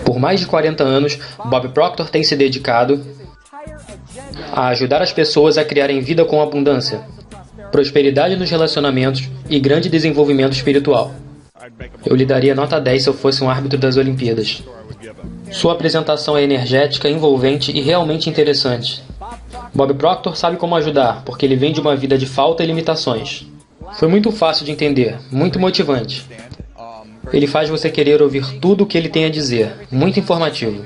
Por mais de 40 anos, Bob Proctor tem se dedicado a ajudar as pessoas a criarem vida com abundância, prosperidade nos relacionamentos e grande desenvolvimento espiritual. Eu lhe daria nota 10 se eu fosse um árbitro das Olimpíadas. Sua apresentação é energética, envolvente e realmente interessante. Bob Proctor sabe como ajudar, porque ele vem de uma vida de falta e limitações. Foi muito fácil de entender, muito motivante. Ele faz você querer ouvir tudo o que ele tem a dizer, muito informativo.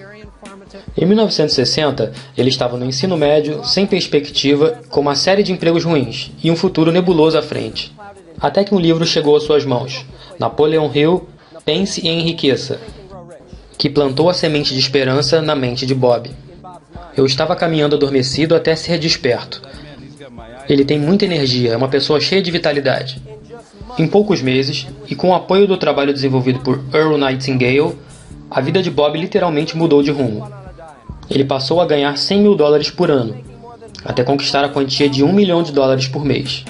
Em 1960, ele estava no ensino médio, sem perspectiva, com uma série de empregos ruins e um futuro nebuloso à frente. Até que um livro chegou às suas mãos, Napoleon Hill, Pense e Enriqueça, que plantou a semente de esperança na mente de Bob. Eu estava caminhando adormecido até ser desperto. Ele tem muita energia, é uma pessoa cheia de vitalidade. Em poucos meses, e com o apoio do trabalho desenvolvido por Earl Nightingale, a vida de Bob literalmente mudou de rumo. Ele passou a ganhar $100.000 por ano, até conquistar a quantia de $1 milhão por mês.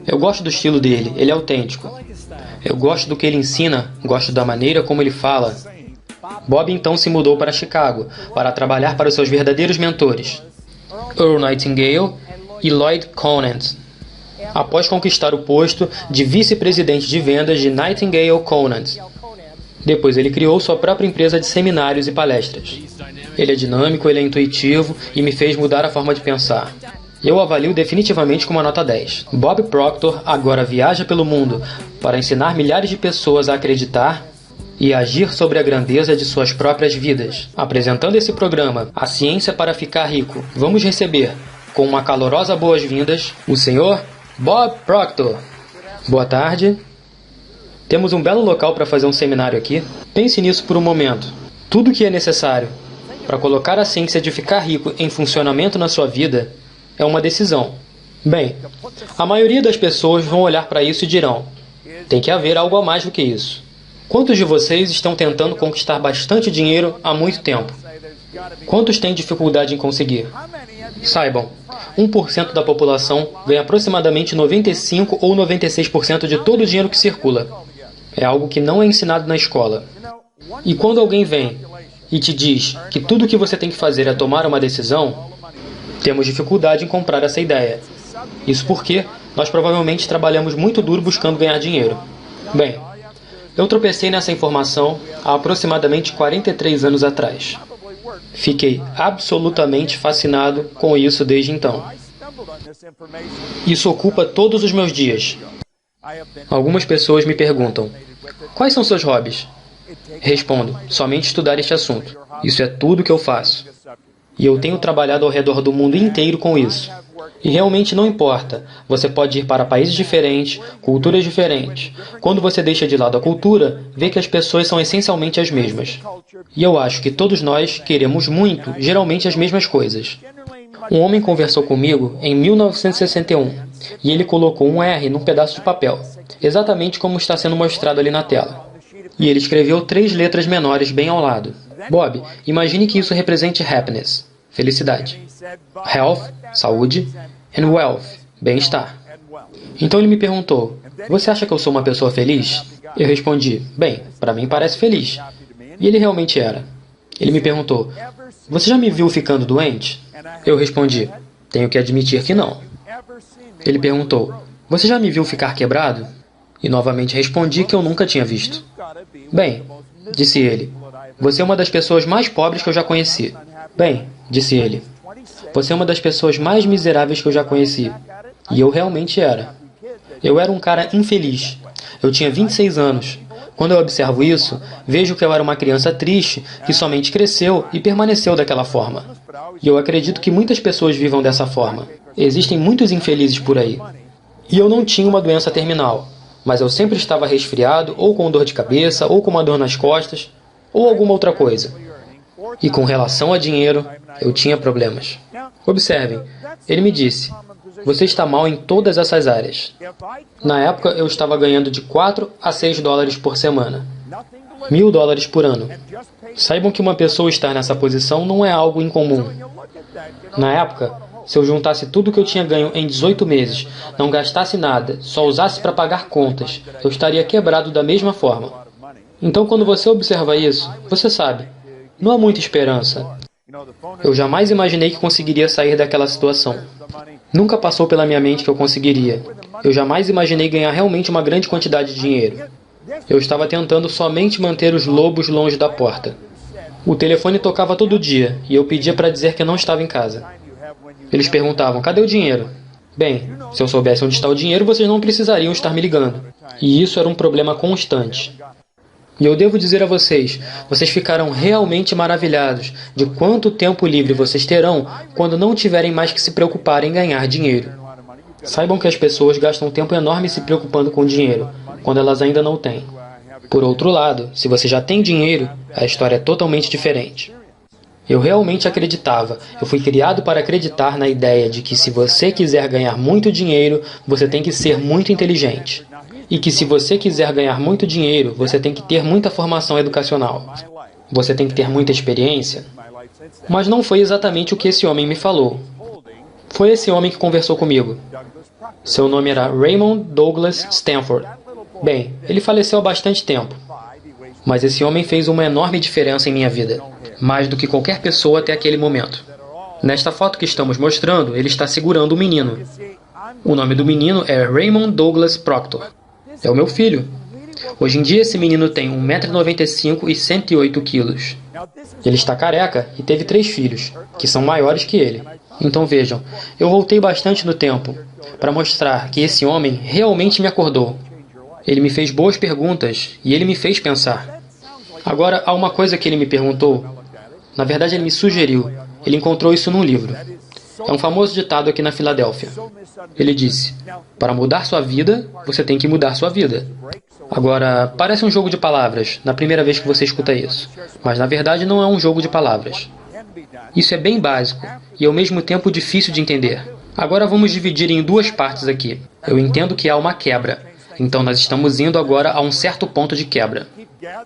Eu gosto do estilo dele, ele é autêntico. Eu gosto do que ele ensina, gosto da maneira como ele fala. Bob então se mudou para Chicago, para trabalhar para os seus verdadeiros mentores, Earl Nightingale e Lloyd Conant. Após conquistar o posto de vice-presidente de vendas de Nightingale Conant. Depois ele criou sua própria empresa de seminários e palestras. Ele é dinâmico, ele é intuitivo e me fez mudar a forma de pensar. Eu o avalio definitivamente com uma nota 10. Bob Proctor agora viaja pelo mundo para ensinar milhares de pessoas a acreditar e agir sobre a grandeza de suas próprias vidas. Apresentando esse programa, A Ciência para Ficar Rico, vamos receber, com uma calorosa boas-vindas, o Sr. Bob Proctor. Boa tarde. Temos um belo local para fazer um seminário aqui. Pense nisso por um momento. Tudo o que é necessário para colocar a ciência de ficar rico em funcionamento na sua vida é uma decisão. Bem, a maioria das pessoas vão olhar para isso e dirão: tem que haver algo a mais do que isso. Quantos de vocês estão tentando conquistar bastante dinheiro há muito tempo? Quantos têm dificuldade em conseguir? Saibam, 1% da população ganha aproximadamente 95 ou 96% de todo o dinheiro que circula. É algo que não é ensinado na escola. E quando alguém vem e te diz que tudo o que você tem que fazer é tomar uma decisão, temos dificuldade em comprar essa ideia. Isso porque nós provavelmente trabalhamos muito duro buscando ganhar dinheiro. Bem, eu tropecei nessa informação há aproximadamente 43 anos atrás. Fiquei absolutamente fascinado com isso desde então. Isso ocupa todos os meus dias. Algumas pessoas me perguntam: quais são seus hobbies? Respondo: somente estudar este assunto. Isso é tudo que eu faço. E eu tenho trabalhado ao redor do mundo inteiro com isso. E realmente não importa. Você pode ir para países diferentes, culturas diferentes. Quando você deixa de lado a cultura, vê que as pessoas são essencialmente as mesmas. E eu acho que todos nós queremos muito, geralmente as mesmas coisas. Um homem conversou comigo em 1961, e ele colocou um R num pedaço de papel, exatamente como está sendo mostrado ali na tela. E ele escreveu 3 letras menores bem ao lado. Bob, imagine que isso represente happiness, felicidade. Health, saúde, and wealth, bem-estar. Então ele me perguntou: você acha que eu sou uma pessoa feliz? Eu respondi: bem, para mim parece feliz. E ele realmente era. Ele me perguntou: você já me viu ficando doente? Eu respondi: tenho que admitir que não. Ele perguntou: você já me viu ficar quebrado? E novamente respondi que eu nunca tinha visto. Bem, disse ele, você é uma das pessoas mais pobres que eu já conheci. Bem, disse ele, você é uma das pessoas mais miseráveis que eu já conheci. E eu realmente era. Eu era um cara infeliz. Eu tinha 26 anos. Quando eu observo isso, vejo que eu era uma criança triste que somente cresceu e permaneceu daquela forma. E eu acredito que muitas pessoas vivam dessa forma. Existem muitos infelizes por aí. E eu não tinha uma doença terminal, mas eu sempre estava resfriado, ou com dor de cabeça, ou com uma dor nas costas, ou alguma outra coisa. E com relação a dinheiro, eu tinha problemas. Observem, ele me disse: você está mal em todas essas áreas. Na época, eu estava ganhando de 4 a 6 dólares por semana. $1.000 por ano. Saibam que uma pessoa estar nessa posição não é algo incomum. Na época, se eu juntasse tudo que eu tinha ganho em 18 meses, não gastasse nada, só usasse para pagar contas, eu estaria quebrado da mesma forma. Então, quando você observa isso, você sabe, não há muita esperança. Eu jamais imaginei que conseguiria sair daquela situação. Nunca passou pela minha mente que eu conseguiria. Eu jamais imaginei ganhar realmente uma grande quantidade de dinheiro. Eu estava tentando somente manter os lobos longe da porta. O telefone tocava todo dia e eu pedia para dizer que não estava em casa. Eles perguntavam, cadê o dinheiro? Bem, se eu soubesse onde está o dinheiro, vocês não precisariam estar me ligando. E isso era um problema constante. E eu devo dizer a vocês, vocês ficarão realmente maravilhados de quanto tempo livre vocês terão quando não tiverem mais que se preocupar em ganhar dinheiro. Saibam que as pessoas gastam um tempo enorme se preocupando com dinheiro, quando elas ainda não têm. Por outro lado, se você já tem dinheiro, a história é totalmente diferente. Eu realmente acreditava, eu fui criado para acreditar na ideia de que se você quiser ganhar muito dinheiro, você tem que ser muito inteligente. E que se você quiser ganhar muito dinheiro, você tem que ter muita formação educacional. Você tem que ter muita experiência. Mas não foi exatamente o que esse homem me falou. Foi esse homem que conversou comigo. Seu nome era Raymond Douglas Stanford. Bem, ele faleceu há bastante tempo. Mas esse homem fez uma enorme diferença em minha vida. Mais do que qualquer pessoa até aquele momento. Nesta foto que estamos mostrando, ele está segurando um menino. O nome do menino é Raymond Douglas Proctor. É o meu filho. Hoje em dia esse menino tem 1,95 m e 108 kg. Ele está careca e teve 3 filhos, que são maiores que ele. Então vejam, eu voltei bastante no tempo para mostrar que esse homem realmente me acordou. Ele me fez boas perguntas e ele me fez pensar. Agora, há uma coisa que ele me perguntou. Na verdade, ele me sugeriu. Ele encontrou isso num livro. É um famoso ditado aqui na Filadélfia. Ele disse, para mudar sua vida, você tem que mudar sua vida. Agora, parece um jogo de palavras, na primeira vez que você escuta isso. Mas, na verdade, não é um jogo de palavras. Isso é bem básico e, ao mesmo tempo, difícil de entender. Agora vamos dividir em 2 partes aqui. Eu entendo que há uma quebra. Então, nós estamos indo agora a um certo ponto de quebra.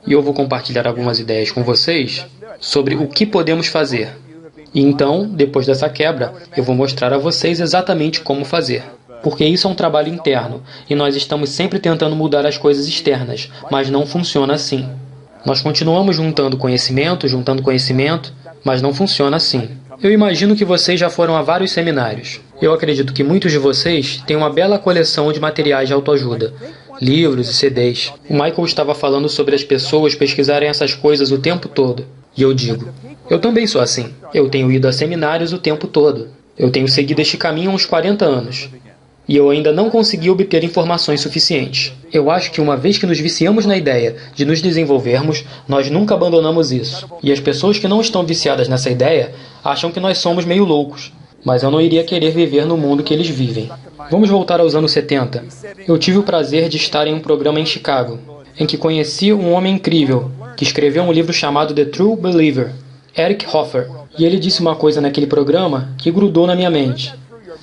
E eu vou compartilhar algumas ideias com vocês sobre o que podemos fazer. E então, depois dessa quebra, eu vou mostrar a vocês exatamente como fazer. Porque isso é um trabalho interno, e nós estamos sempre tentando mudar as coisas externas, mas não funciona assim. Nós continuamos juntando conhecimento, mas não funciona assim. Eu imagino que vocês já foram a vários seminários. Eu acredito que muitos de vocês têm uma bela coleção de materiais de autoajuda, livros e CDs. O Michael estava falando sobre as pessoas pesquisarem essas coisas o tempo todo. E eu digo, eu também sou assim. Eu tenho ido a seminários o tempo todo. Eu tenho seguido este caminho há uns 40 anos. E eu ainda não consegui obter informações suficientes. Eu acho que uma vez que nos viciamos na ideia de nos desenvolvermos, nós nunca abandonamos isso. E as pessoas que não estão viciadas nessa ideia acham que nós somos meio loucos. Mas eu não iria querer viver no mundo que eles vivem. Vamos voltar aos anos 70. Eu tive o prazer de estar em um programa em Chicago, em que conheci um homem incrível, que escreveu um livro chamado The True Believer, Eric Hoffer. E ele disse uma coisa naquele programa que grudou na minha mente.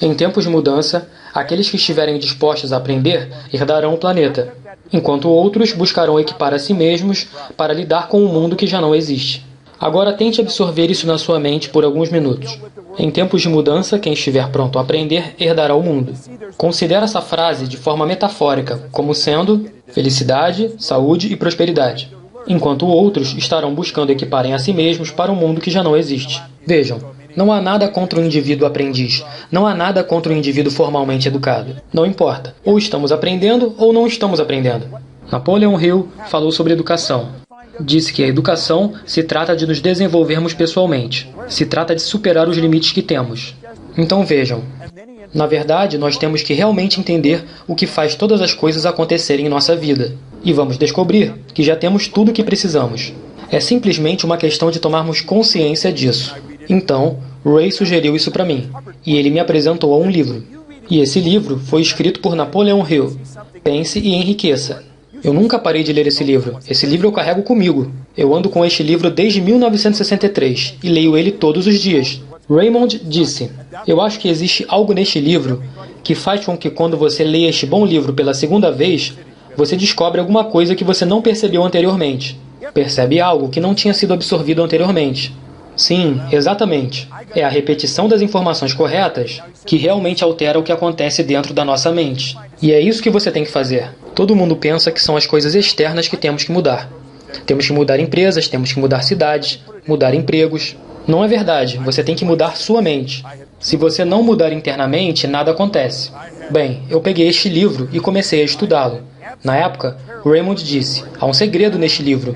Em tempos de mudança, aqueles que estiverem dispostos a aprender herdarão o planeta, enquanto outros buscarão equipar a si mesmos para lidar com um mundo que já não existe. Agora tente absorver isso na sua mente por alguns minutos. Em tempos de mudança, quem estiver pronto a aprender herdará o mundo. Considere essa frase de forma metafórica, como sendo felicidade, saúde e prosperidade, enquanto outros estarão buscando equiparem a si mesmos para um mundo que já não existe. Vejam, não há nada contra o indivíduo aprendiz, não há nada contra o indivíduo formalmente educado. Não importa, ou estamos aprendendo ou não estamos aprendendo. Napoleon Hill falou sobre educação. Disse que a educação se trata de nos desenvolvermos pessoalmente, se trata de superar os limites que temos. Então vejam, na verdade nós temos que realmente entender o que faz todas as coisas acontecerem em nossa vida. E vamos descobrir que já temos tudo o que precisamos. É simplesmente uma questão de tomarmos consciência disso. Então, Ray sugeriu isso para mim, e ele me apresentou a um livro. E esse livro foi escrito por Napoleon Hill, Pense e Enriqueça. Eu nunca parei de ler esse livro. Esse livro eu carrego comigo. Eu ando com este livro desde 1963 e leio ele todos os dias. Raymond disse, eu acho que existe algo neste livro que faz com que quando você lê este bom livro pela segunda vez, você descobre alguma coisa que você não percebeu anteriormente. Percebe algo que não tinha sido absorvido anteriormente. Sim, exatamente. É a repetição das informações corretas que realmente altera o que acontece dentro da nossa mente. E é isso que você tem que fazer. Todo mundo pensa que são as coisas externas que temos que mudar. Temos que mudar empresas, temos que mudar cidades, mudar empregos. Não é verdade, você tem que mudar sua mente. Se você não mudar internamente, nada acontece. Bem, eu peguei este livro e comecei a estudá-lo. Na época, Raymond disse, há um segredo neste livro.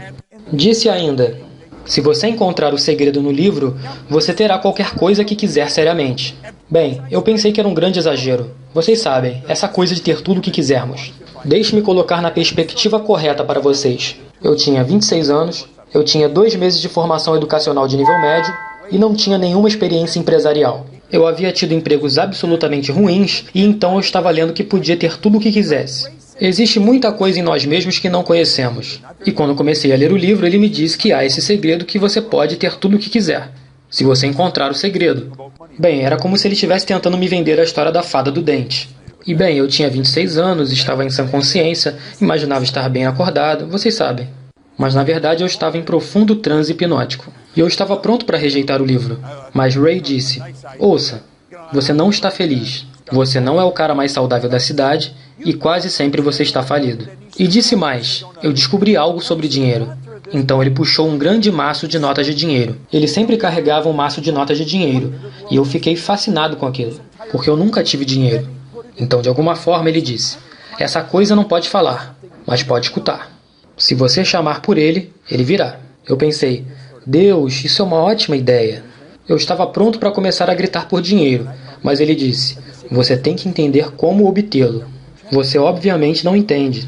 Disse ainda, se você encontrar o segredo no livro, você terá qualquer coisa que quiser seriamente. Bem, eu pensei que era um grande exagero. Vocês sabem, essa coisa de ter tudo o que quisermos. Deixe-me colocar na perspectiva correta para vocês. Eu tinha 26 anos, eu tinha 2 meses de formação educacional de nível médio e não tinha nenhuma experiência empresarial. Eu havia tido empregos absolutamente ruins e então eu estava lendo que podia ter tudo o que quisesse. Existe muita coisa em nós mesmos que não conhecemos. E quando comecei a ler o livro, ele me disse que há esse segredo que você pode ter tudo o que quiser, se você encontrar o segredo. Bem, era como se ele estivesse tentando me vender a história da fada do dente. E bem, eu tinha 26 anos, estava em sã consciência, imaginava estar bem acordado, vocês sabem. Mas na verdade eu estava em profundo transe hipnótico. E eu estava pronto para rejeitar o livro. Mas Ray disse, ouça, você não está feliz. Você não é o cara mais saudável da cidade e quase sempre você está falido. E disse mais, eu descobri algo sobre dinheiro. Então ele puxou um grande maço de notas de dinheiro. Ele sempre carregava um maço de notas de dinheiro. E eu fiquei fascinado com aquilo, porque eu nunca tive dinheiro. Então de alguma forma ele disse, essa coisa não pode falar, mas pode escutar. Se você chamar por ele, ele virá. Eu pensei, Deus, isso é uma ótima ideia. Eu estava pronto para começar a gritar por dinheiro, mas ele disse, você tem que entender como obtê-lo. Você obviamente não entende.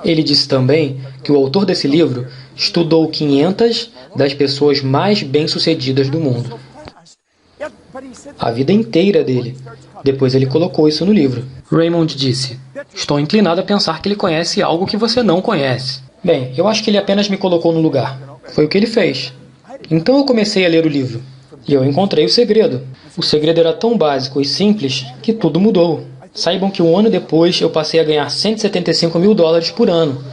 Ele disse também que o autor desse livro estudou 500 das pessoas mais bem-sucedidas do mundo. A vida inteira dele. Depois ele colocou isso no livro. Raymond disse, estou inclinado a pensar que ele conhece algo que você não conhece. Bem, eu acho que ele apenas me colocou no lugar. Foi o que ele fez. Então eu comecei a ler o livro. E eu encontrei o segredo. O segredo era tão básico e simples que tudo mudou. Saibam que um ano depois eu passei a ganhar $175 mil por ano,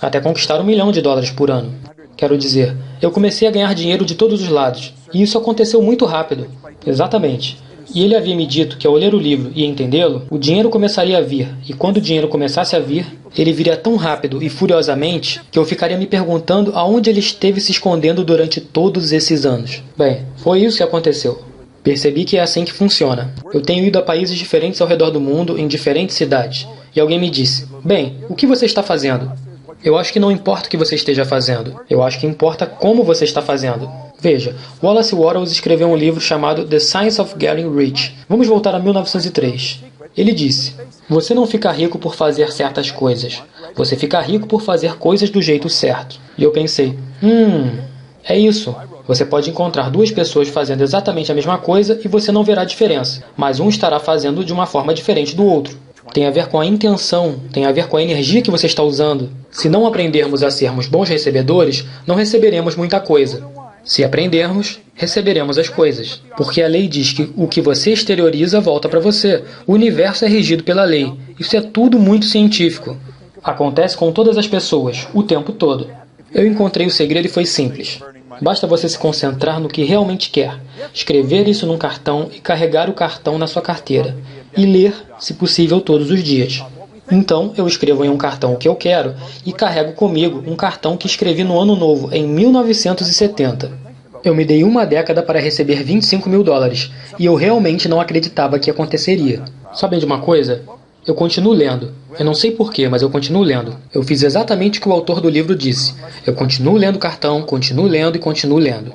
até conquistar $1 milhão por ano. Quero dizer, eu comecei a ganhar dinheiro de todos os lados, e isso aconteceu muito rápido. Exatamente. E ele havia me dito que ao ler o livro e entendê-lo, o dinheiro começaria a vir, e quando o dinheiro começasse a vir, ele viria tão rápido e furiosamente que eu ficaria me perguntando aonde ele esteve se escondendo durante todos esses anos. Bem, foi isso que aconteceu. Percebi que é assim que funciona. Eu tenho ido a países diferentes ao redor do mundo, em diferentes cidades. E alguém me disse, bem, o que você está fazendo? Eu acho que não importa o que você esteja fazendo. Eu acho que importa como você está fazendo. Veja, Wallace Wattles escreveu um livro chamado The Science of Getting Rich. Vamos voltar a 1903. Ele disse, você não fica rico por fazer certas coisas. Você fica rico por fazer coisas do jeito certo. E eu pensei, é isso. Você pode encontrar 2 pessoas fazendo exatamente a mesma coisa e você não verá diferença, mas um estará fazendo de uma forma diferente do outro. Tem a ver com a intenção, tem a ver com a energia que você está usando. Se não aprendermos a sermos bons recebedores, não receberemos muita coisa. Se aprendermos, receberemos as coisas. Porque a lei diz que o que você exterioriza volta para você. O universo é regido pela lei. Isso é tudo muito científico. Acontece com todas as pessoas, o tempo todo. Eu encontrei o segredo e foi simples. Basta você se concentrar no que realmente quer, escrever isso num cartão e carregar o cartão na sua carteira, e ler, se possível, todos os dias. Então, eu escrevo em um cartão o que eu quero e carrego comigo um cartão que escrevi no ano novo, em 1970. Eu me dei 1 década para receber $25 mil, e eu realmente não acreditava que aconteceria. Sabem de uma coisa? Eu continuo lendo. Eu não sei porquê, mas eu continuo lendo. Eu fiz exatamente o que o autor do livro disse. Eu continuo lendo o cartão, continuo lendo e continuo lendo.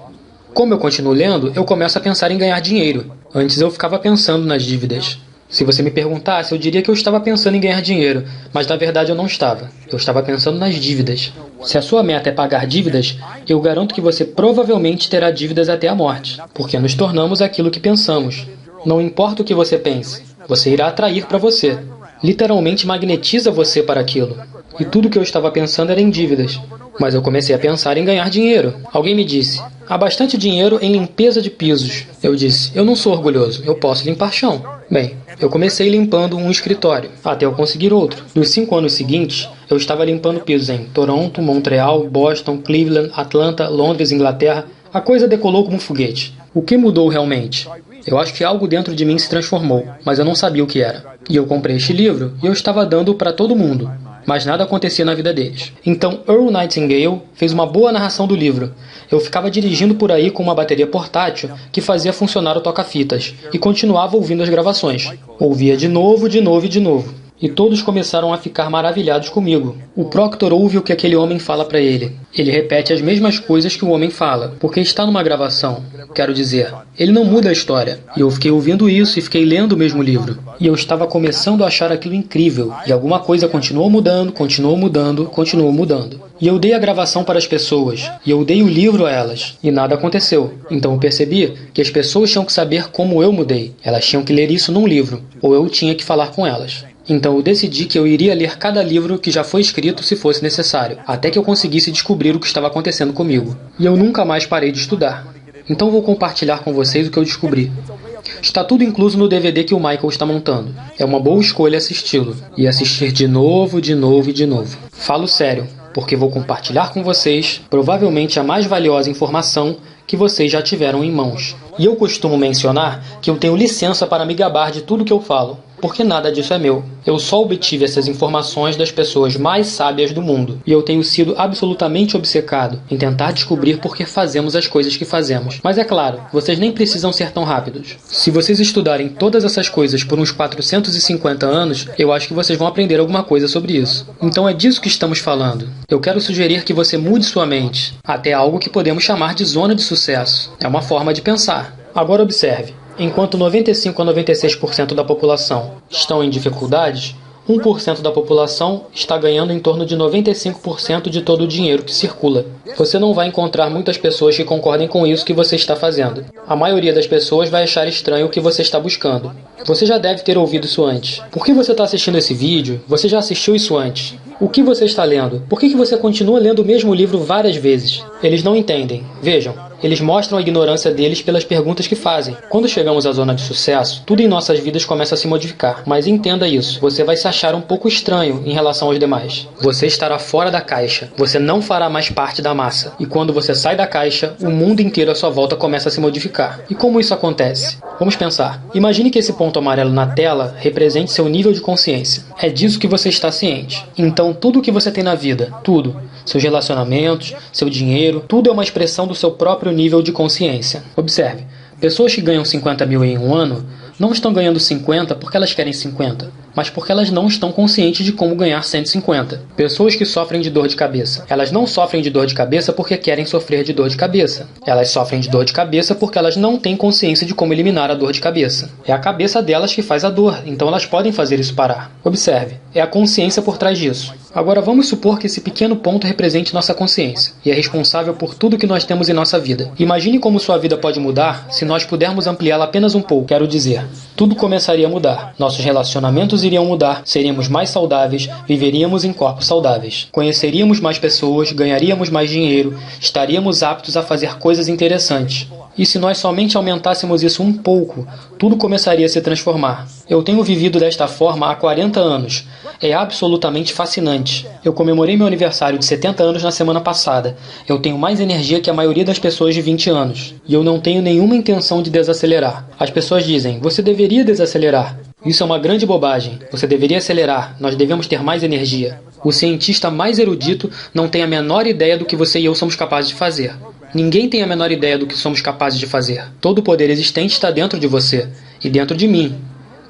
Como eu continuo lendo, eu começo a pensar em ganhar dinheiro. Antes eu ficava pensando nas dívidas. Se você me perguntasse, eu diria que eu estava pensando em ganhar dinheiro, mas na verdade eu não estava. Eu estava pensando nas dívidas. Se a sua meta é pagar dívidas, eu garanto que você provavelmente terá dívidas até a morte, porque nos tornamos aquilo que pensamos. Não importa o que você pense, você irá atrair para você. Literalmente magnetiza você para aquilo. E tudo que eu estava pensando era em dívidas. Mas eu comecei a pensar em ganhar dinheiro. Alguém me disse, há bastante dinheiro em limpeza de pisos. Eu disse, eu não sou orgulhoso, eu posso limpar chão. Bem, eu comecei limpando um escritório, até eu conseguir outro. Nos 5 anos seguintes, eu estava limpando pisos em Toronto, Montreal, Boston, Cleveland, Atlanta, Londres, Inglaterra. A coisa decolou como um foguete. O que mudou realmente? Eu acho que algo dentro de mim se transformou, mas eu não sabia o que era. E eu comprei este livro e eu estava dando para todo mundo. mas nada acontecia na vida deles. Então Earl Nightingale fez uma boa narração do livro. Eu ficava dirigindo por aí com uma bateria portátil que fazia funcionar o toca-fitas e continuava ouvindo as gravações. Ouvia de novo, de novo e de novo. E todos começaram a ficar maravilhados comigo. O Proctor ouve o que aquele homem fala para ele. Ele repete as mesmas coisas que o homem fala, porque está numa gravação. Quero dizer, ele não muda a história. E eu fiquei ouvindo isso e fiquei lendo o mesmo livro. E eu estava começando a achar aquilo incrível. E alguma coisa continuou mudando, continuou mudando, continuou mudando. E eu dei a gravação para as pessoas. E eu dei o livro a elas. E nada aconteceu. Então eu percebi que as pessoas tinham que saber como eu mudei. Elas tinham que ler isso num livro. Ou eu tinha que falar com elas. Então eu decidi que eu iria ler cada livro que já foi escrito se fosse necessário, até que eu conseguisse descobrir o que estava acontecendo comigo. E eu nunca mais parei de estudar. Então vou compartilhar com vocês o que eu descobri. Está tudo incluso no DVD que o Michael está montando. É uma boa escolha assisti-lo. E assistir de novo, de novo e de novo. Falo sério, porque vou compartilhar com vocês provavelmente a mais valiosa informação que vocês já tiveram em mãos. E eu costumo mencionar que eu tenho licença para me gabar de tudo que eu falo, porque nada disso é meu. Eu só obtive essas informações das pessoas mais sábias do mundo, e eu tenho sido absolutamente obcecado em tentar descobrir por que fazemos as coisas que fazemos. Mas é claro, vocês nem precisam ser tão rápidos. Se vocês estudarem todas essas coisas por uns 450 anos, eu acho que vocês vão aprender alguma coisa sobre isso. Então é disso que estamos falando. Eu quero sugerir que você mude sua mente, até algo que podemos chamar de zona de sucesso. É uma forma de pensar. Agora observe. Enquanto 95 a 96% da população estão em dificuldades, 1% da população está ganhando em torno de 95% de todo o dinheiro que circula. Você não vai encontrar muitas pessoas que concordem com isso que você está fazendo. A maioria das pessoas vai achar estranho o que você está buscando. Você já deve ter ouvido isso antes. Por que você está assistindo esse vídeo? Você já assistiu isso antes. O que você está lendo? Por que você continua lendo o mesmo livro várias vezes? Eles não entendem. Vejam. Eles mostram a ignorância deles pelas perguntas que fazem. Quando chegamos à zona de sucesso, tudo em nossas vidas começa a se modificar. Mas entenda isso, você vai se achar um pouco estranho em relação aos demais. Você estará fora da caixa. Você não fará mais parte da massa. E quando você sai da caixa, o mundo inteiro à sua volta começa a se modificar. E como isso acontece? Vamos pensar. Imagine que esse ponto amarelo na tela represente seu nível de consciência. É disso que você está ciente. Então, tudo o que você tem na vida, tudo, seus relacionamentos, seu dinheiro, tudo é uma expressão do seu próprio nível de consciência. Observe, pessoas que ganham 50 mil em um ano não estão ganhando 50 porque elas querem 50, mas porque elas não estão conscientes de como ganhar 150. Pessoas que sofrem de dor de cabeça. Elas não sofrem de dor de cabeça porque querem sofrer de dor de cabeça. Elas sofrem de dor de cabeça porque elas não têm consciência de como eliminar a dor de cabeça. É a cabeça delas que faz a dor, então elas podem fazer isso parar. Observe, é a consciência por trás disso. Agora vamos supor que esse pequeno ponto represente nossa consciência e é responsável por tudo que nós temos em nossa vida. Imagine como sua vida pode mudar se nós pudermos ampliá-la apenas um pouco. Quero dizer, tudo começaria a mudar. Nossos relacionamentos iriam mudar, seríamos mais saudáveis, viveríamos em corpos saudáveis. Conheceríamos mais pessoas, ganharíamos mais dinheiro, estaríamos aptos a fazer coisas interessantes. E se nós somente aumentássemos isso um pouco, tudo começaria a se transformar. Eu tenho vivido desta forma há 40 anos. É absolutamente fascinante. Eu comemorei meu aniversário de 70 anos na semana passada. Eu tenho mais energia que a maioria das pessoas de 20 anos. E eu não tenho nenhuma intenção de desacelerar. As pessoas dizem, você deveria desacelerar. Isso é uma grande bobagem. Você deveria acelerar. Nós devemos ter mais energia. O cientista mais erudito não tem a menor ideia do que você e eu somos capazes de fazer. Ninguém tem a menor ideia do que somos capazes de fazer. Todo o poder existente está dentro de você e dentro de mim.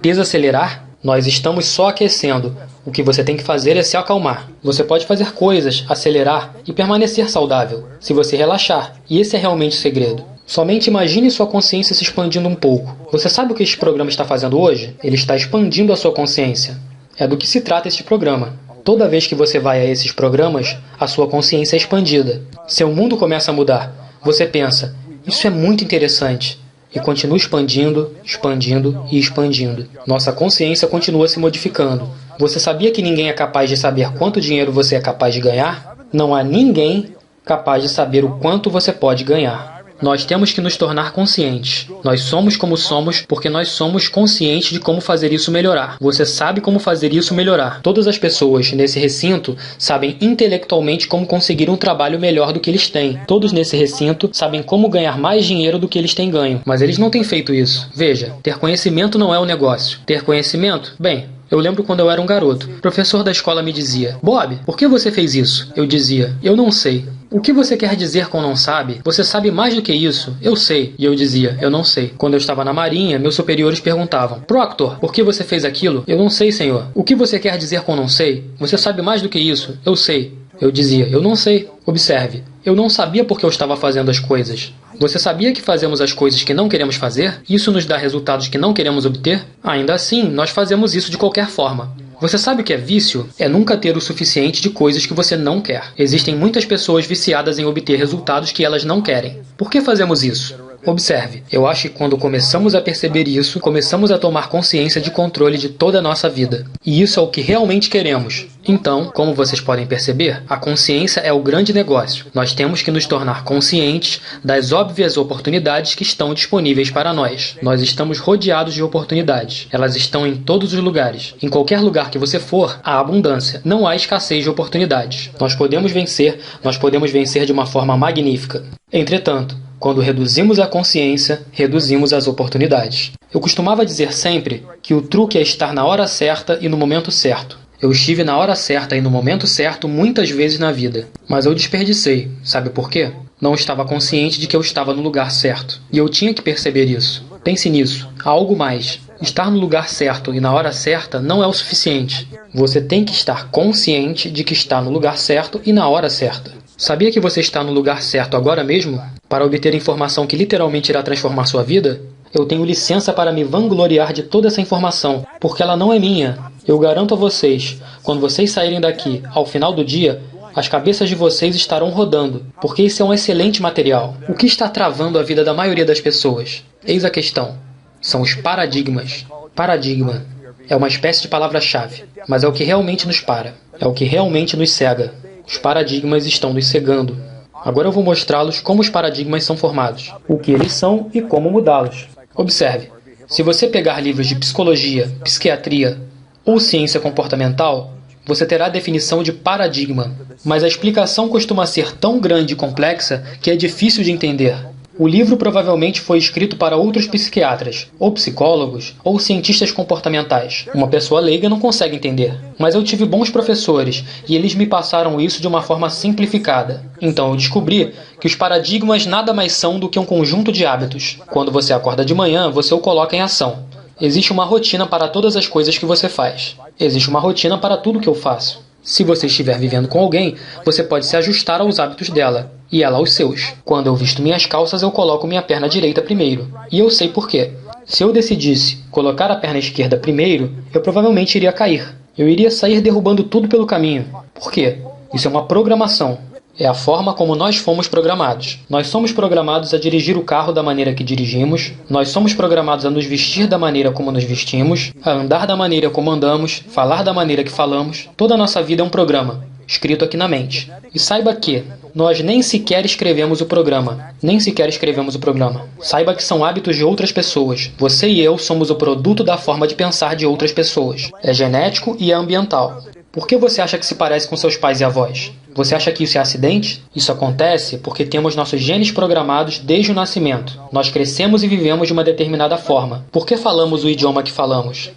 Desacelerar? Nós estamos só aquecendo. O que você tem que fazer é se acalmar. Você pode fazer coisas, acelerar e permanecer saudável, se você relaxar. E esse é realmente o segredo. Somente imagine sua consciência se expandindo um pouco. Você sabe o que este programa está fazendo hoje? Ele está expandindo a sua consciência. É do que se trata este programa. Toda vez que você vai a esses programas, a sua consciência é expandida. Seu mundo começa a mudar. Você pensa, isso é muito interessante. E continua expandindo, expandindo e expandindo. Nossa consciência continua se modificando. Você sabia que ninguém é capaz de saber quanto dinheiro você é capaz de ganhar? Não há ninguém capaz de saber o quanto você pode ganhar. Nós temos que nos tornar conscientes. Nós somos como somos porque nós somos conscientes de como fazer isso melhorar. Você sabe como fazer isso melhorar. Todas as pessoas nesse recinto sabem intelectualmente como conseguir um trabalho melhor do que eles têm. Todos nesse recinto sabem como ganhar mais dinheiro do que eles têm ganho. Mas eles não têm feito isso. Veja, ter conhecimento não é o negócio. Ter conhecimento? Bem, Eu lembro quando eu era um garoto. O professor da escola me dizia: Bob, por que você fez isso? Eu dizia: eu não sei. O que você quer dizer com não sabe? Você sabe mais do que isso? Eu sei. E eu dizia: eu não sei. Quando eu estava na marinha, meus superiores perguntavam: Proctor, por que você fez aquilo? Eu não sei, senhor. O que você quer dizer com não sei? Você sabe mais do que isso? Eu sei. Eu dizia: eu não sei. Observe, eu não sabia por que eu estava fazendo as coisas. Você sabia que fazemos as coisas que não queremos fazer? Isso nos dá resultados que não queremos obter? Ainda assim, nós fazemos isso de qualquer forma. Você sabe o que é vício? É nunca ter o suficiente de coisas que você não quer. Existem muitas pessoas viciadas em obter resultados que elas não querem. Por que fazemos isso? Observe, eu acho que quando começamos a perceber isso, começamos a tomar consciência de controle de toda a nossa vida. E isso é o que realmente queremos. Então, como vocês podem perceber, a consciência é o grande negócio. Nós temos que nos tornar conscientes das óbvias oportunidades que estão disponíveis para nós. Nós estamos rodeados de oportunidades. Elas estão em todos os lugares. Em qualquer lugar que você for, há abundância. Não há escassez de oportunidades. Nós podemos vencer de uma forma magnífica. Entretanto, quando reduzimos a consciência, reduzimos as oportunidades. Eu costumava dizer sempre que o truque é estar na hora certa e no momento certo. Eu estive na hora certa e no momento certo muitas vezes na vida, mas eu desperdicei. Sabe por quê? Não estava consciente de que eu estava no lugar certo. E eu tinha que perceber isso. Pense nisso. Há algo mais. Estar no lugar certo e na hora certa não é o suficiente. Você tem que estar consciente de que está no lugar certo e na hora certa. Sabia que você está no lugar certo agora mesmo? Para obter informação que literalmente irá transformar sua vida? Eu tenho licença para me vangloriar de toda essa informação, porque ela não é minha. Eu garanto a vocês, quando vocês saírem daqui, ao final do dia, as cabeças de vocês estarão rodando, porque isso é um excelente material. O que está travando a vida da maioria das pessoas? Eis a questão. São os paradigmas. Paradigma é uma espécie de palavra-chave, mas é o que realmente nos para. É o que realmente nos cega. Os paradigmas estão nos cegando. Agora eu vou mostrá-los como os paradigmas são formados, o que eles são e como mudá-los. Observe, se você pegar livros de psicologia, psiquiatria ou ciência comportamental, você terá a definição de paradigma, mas a explicação costuma ser tão grande e complexa que é difícil de entender. O livro provavelmente foi escrito para outros psiquiatras, ou psicólogos, ou cientistas comportamentais. Uma pessoa leiga não consegue entender. Mas eu tive bons professores, e eles me passaram isso de uma forma simplificada. Então eu descobri que os paradigmas nada mais são do que um conjunto de hábitos. Quando você acorda de manhã, você o coloca em ação. Existe uma rotina para todas as coisas que você faz. Existe uma rotina para tudo que eu faço. Se você estiver vivendo com alguém, você pode se ajustar aos hábitos dela, e ela aos seus. Quando eu visto minhas calças, eu coloco minha perna direita primeiro. E eu sei por quê. Se eu decidisse colocar a perna esquerda primeiro, eu provavelmente iria cair. Eu iria sair derrubando tudo pelo caminho. Por quê? Isso é uma programação. É a forma como nós fomos programados. Nós somos programados a dirigir o carro da maneira que dirigimos. Nós somos programados a nos vestir da maneira como nos vestimos, a andar da maneira como andamos, falar da maneira que falamos. Toda a nossa vida é um programa, escrito aqui na mente. E saiba que nós nem sequer escrevemos o programa. Nem sequer escrevemos o programa. Saiba que são hábitos de outras pessoas. Você e eu somos o produto da forma de pensar de outras pessoas. É genético e é ambiental. Por que você acha que se parece com seus pais e avós? Você acha que isso é acidente? Isso acontece porque temos nossos genes programados desde o nascimento. Nós crescemos e vivemos de uma determinada forma. Por que falamos o idioma que falamos?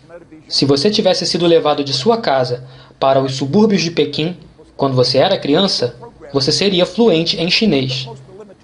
Se você tivesse sido levado de sua casa para os subúrbios de Pequim, quando você era criança, você seria fluente em chinês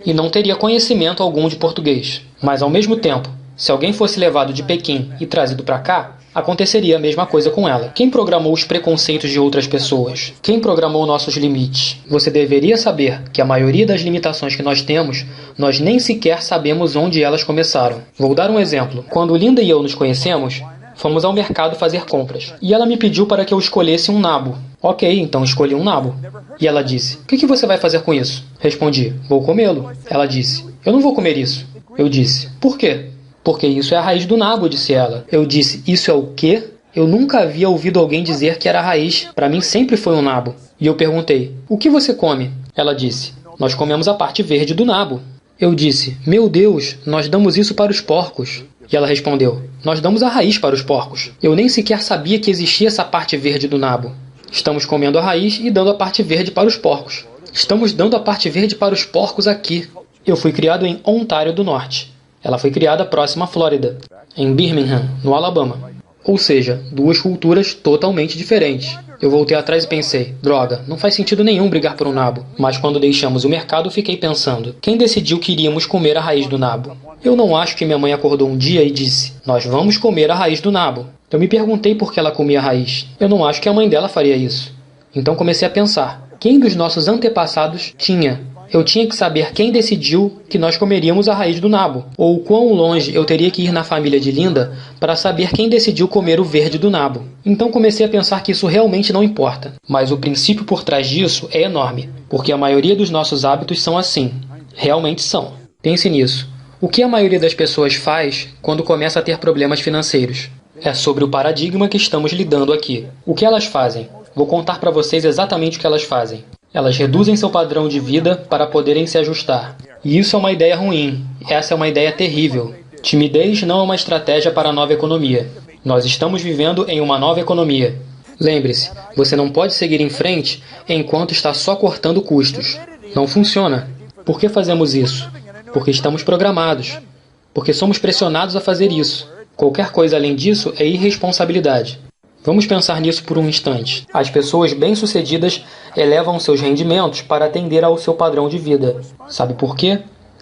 e não teria conhecimento algum de português. Mas, ao mesmo tempo, se alguém fosse levado de Pequim e trazido para cá, aconteceria a mesma coisa com ela. Quem programou os preconceitos de outras pessoas? Quem programou nossos limites? Você deveria saber que a maioria das limitações que nós temos, nós nem sequer sabemos onde elas começaram. Vou dar um exemplo. Quando Linda e eu nos conhecemos, fomos ao mercado fazer compras. E ela me pediu para que eu escolhesse um nabo. Ok, então escolhi um nabo. E ela disse: "O que você vai fazer com isso?" Respondi: "Vou comê-lo." Ela disse: "Eu não vou comer isso." Eu disse: "Por quê?" "Porque isso é a raiz do nabo", disse ela. Eu disse: "Isso é o quê?" Eu nunca havia ouvido alguém dizer que era a raiz. Para mim sempre foi um nabo. E eu perguntei: "O que você come?" Ela disse: "Nós comemos a parte verde do nabo." Eu disse: "Meu Deus, nós damos isso para os porcos." E ela respondeu: "Nós damos a raiz para os porcos." Eu nem sequer sabia que existia essa parte verde do nabo. Estamos comendo a raiz e dando a parte verde para os porcos. Estamos dando a parte verde para os porcos aqui. Eu fui criado em Ontário do Norte. Ela foi criada próxima à Flórida, em Birmingham, no Alabama. Ou seja, duas culturas totalmente diferentes. Eu voltei atrás e pensei, droga, não faz sentido nenhum brigar por um nabo. Mas quando deixamos o mercado, fiquei pensando, quem decidiu que iríamos comer a raiz do nabo? Eu não acho que minha mãe acordou um dia e disse, nós vamos comer a raiz do nabo. Eu me perguntei por que ela comia a raiz. Eu não acho que a mãe dela faria isso. Então comecei a pensar, quem dos nossos antepassados tinha? Eu tinha que saber quem decidiu que nós comeríamos a raiz do nabo, ou quão longe eu teria que ir na família de Linda para saber quem decidiu comer o verde do nabo. Então comecei a pensar que isso realmente não importa. Mas o princípio por trás disso é enorme, porque a maioria dos nossos hábitos são assim. Realmente são. Pense nisso. O que a maioria das pessoas faz quando começa a ter problemas financeiros? É sobre o paradigma que estamos lidando aqui. O que elas fazem? Vou contar para vocês exatamente o que elas fazem. Elas reduzem seu padrão de vida para poderem se ajustar. E isso é uma ideia ruim. Essa é uma ideia terrível. Timidez não é uma estratégia para a nova economia. Nós estamos vivendo em uma nova economia. Lembre-se, você não pode seguir em frente enquanto está só cortando custos. Não funciona. Por que fazemos isso? Porque estamos programados. Porque somos pressionados a fazer isso. Qualquer coisa além disso é irresponsabilidade. Vamos pensar nisso por um instante. As pessoas bem-sucedidas elevam seus rendimentos para atender ao seu padrão de vida. Sabe por quê?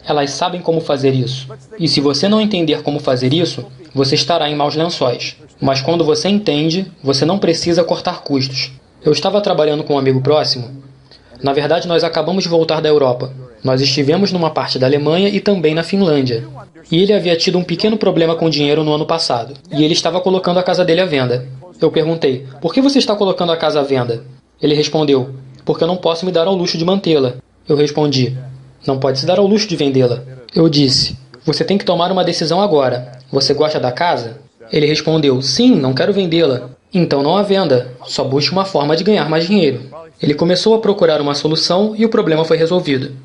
Elas sabem como fazer isso. E se você não entender como fazer isso, você estará em maus lençóis. Mas quando você entende, você não precisa cortar custos. Eu estava trabalhando com um amigo próximo. Na verdade, nós acabamos de voltar da Europa. Nós estivemos numa parte da Alemanha e também na Finlândia. E ele havia tido um pequeno problema com dinheiro no ano passado. E ele estava colocando a casa dele à venda. Eu perguntei, por que você está colocando a casa à venda? Ele respondeu, porque eu não posso me dar ao luxo de mantê-la. Eu respondi, não pode se dar ao luxo de vendê-la. Eu disse, você tem que tomar uma decisão agora. Você gosta da casa? Ele respondeu, sim, não quero vendê-la. Então não a venda, só busque uma forma de ganhar mais dinheiro. Ele começou a procurar uma solução e o problema foi resolvido.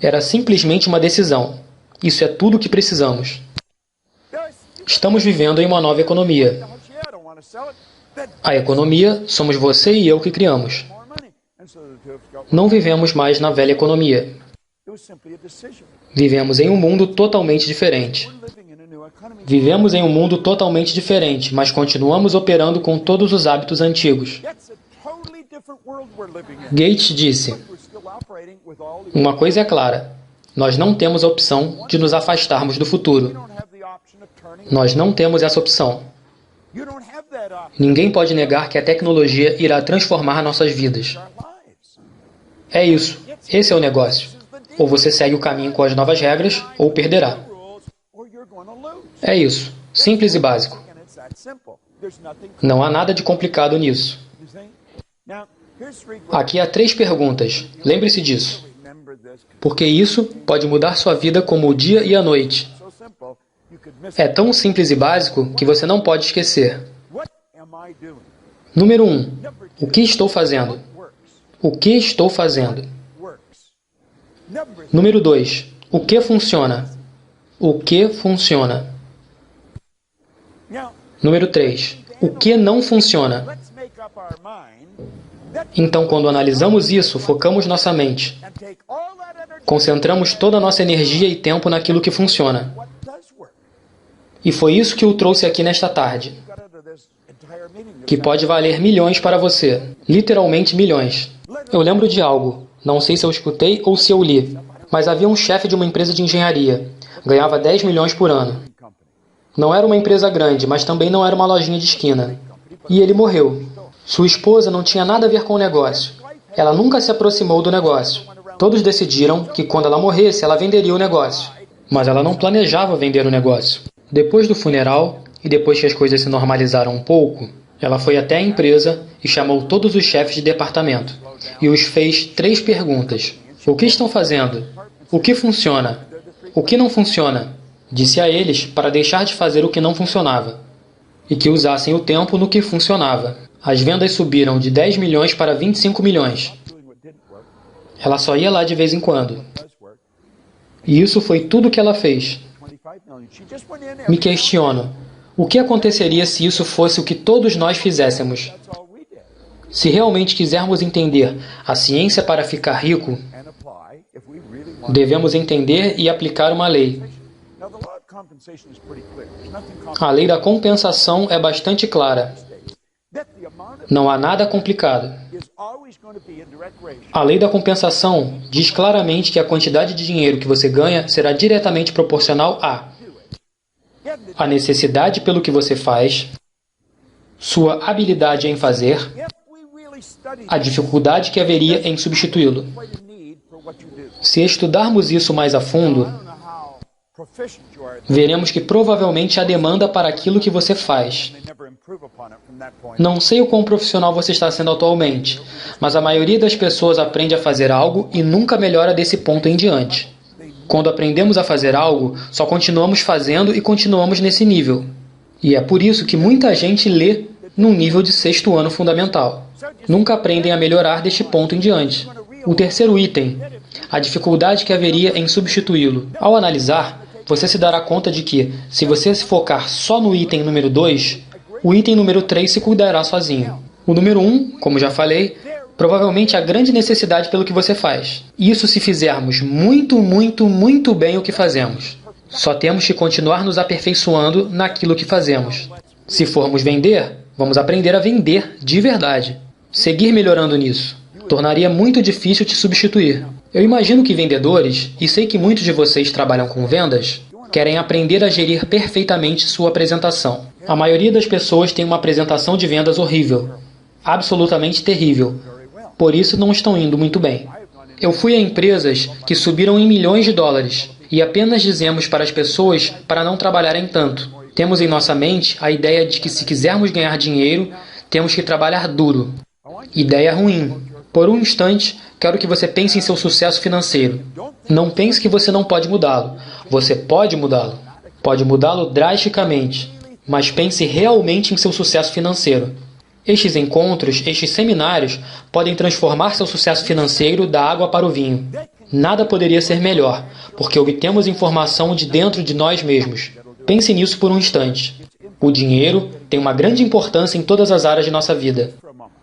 Era simplesmente uma decisão. Isso é tudo o que precisamos. Estamos vivendo em uma nova economia. A economia somos você e eu que criamos. Não vivemos mais na velha economia. Vivemos em um mundo totalmente diferente. Vivemos em um mundo totalmente diferente, mas continuamos operando com todos os hábitos antigos. Gates disse, uma coisa é clara, nós não temos a opção de nos afastarmos do futuro. Nós não temos essa opção. Ninguém pode negar que a tecnologia irá transformar nossas vidas. É isso. Esse é o negócio. Ou você segue o caminho com as novas regras, ou perderá. É isso. Simples e básico. Não há nada de complicado nisso. Aqui há 3 perguntas. Lembre-se disso. Porque isso pode mudar sua vida como o dia e a noite. É tão simples e básico que você não pode esquecer. Número 1. O que estou fazendo? O que estou fazendo? Número 2. O que funciona? O que funciona? Número 3. O que não funciona? Então, quando analisamos isso, focamos nossa mente. Concentramos toda a nossa energia e tempo naquilo que funciona. E foi isso que o trouxe aqui nesta tarde. Que pode valer milhões para você. Literalmente milhões. Eu lembro de algo. Não sei se eu escutei ou se eu li. Mas havia um chefe de uma empresa de engenharia. Ganhava 10 milhões por ano. Não era uma empresa grande, mas também não era uma lojinha de esquina. E ele morreu. Sua esposa não tinha nada a ver com o negócio. Ela nunca se aproximou do negócio. Todos decidiram que quando ela morresse, ela venderia o negócio. Mas ela não planejava vender o negócio. Depois do funeral, e depois que as coisas se normalizaram um pouco, ela foi até a empresa e chamou todos os chefes de departamento. E os fez 3 perguntas. O que estão fazendo? O que funciona? O que não funciona? Disse a eles para deixar de fazer o que não funcionava. E que usassem o tempo no que funcionava. As vendas subiram de 10 milhões para 25 milhões. Ela só ia lá de vez em quando. E isso foi tudo o que ela fez. Me questiono, o que aconteceria se isso fosse o que todos nós fizéssemos? Se realmente quisermos entender a ciência para ficar rico, devemos entender e aplicar uma lei. A lei da compensação é bastante clara. Não há nada complicado. A lei da compensação diz claramente que a quantidade de dinheiro que você ganha será diretamente proporcional a necessidade pelo que você faz, sua habilidade em fazer, a dificuldade que haveria em substituí-lo. Se estudarmos isso mais a fundo, veremos que provavelmente há demanda para aquilo que você faz. Não sei o quão profissional você está sendo atualmente, mas a maioria das pessoas aprende a fazer algo e nunca melhora desse ponto em diante. Quando aprendemos a fazer algo, só continuamos fazendo e continuamos nesse nível. E é por isso que muita gente lê num nível de 6º ano fundamental. Nunca aprendem a melhorar deste ponto em diante. O terceiro item, a dificuldade que haveria em substituí-lo. Ao analisar, você se dará conta de que, se você se focar só no item número 2, o item número 3 se cuidará sozinho. O número 1, como já falei, provavelmente a grande necessidade pelo que você faz. Isso se fizermos muito bem o que fazemos. Só temos que continuar nos aperfeiçoando naquilo que fazemos. Se formos vender, vamos aprender a vender de verdade. Seguir melhorando nisso tornaria muito difícil te substituir. Eu imagino que vendedores, e sei que muitos de vocês trabalham com vendas, querem aprender a gerir perfeitamente sua apresentação. A maioria das pessoas tem uma apresentação de vendas horrível, absolutamente terrível. Por isso não estão indo muito bem. Eu fui a empresas que subiram em milhões de dólares e apenas dizemos para as pessoas para não trabalharem tanto. Temos em nossa mente a ideia de que se quisermos ganhar dinheiro, temos que trabalhar duro. Ideia ruim. Por um instante, quero que você pense em seu sucesso financeiro. Não pense que você não pode mudá-lo. Você pode mudá-lo. Pode mudá-lo drasticamente. Mas pense realmente em seu sucesso financeiro. Estes encontros, estes seminários, podem transformar seu sucesso financeiro da água para o vinho. Nada poderia ser melhor, porque obtemos informação de dentro de nós mesmos. Pense nisso por um instante. O dinheiro tem uma grande importância em todas as áreas de nossa vida.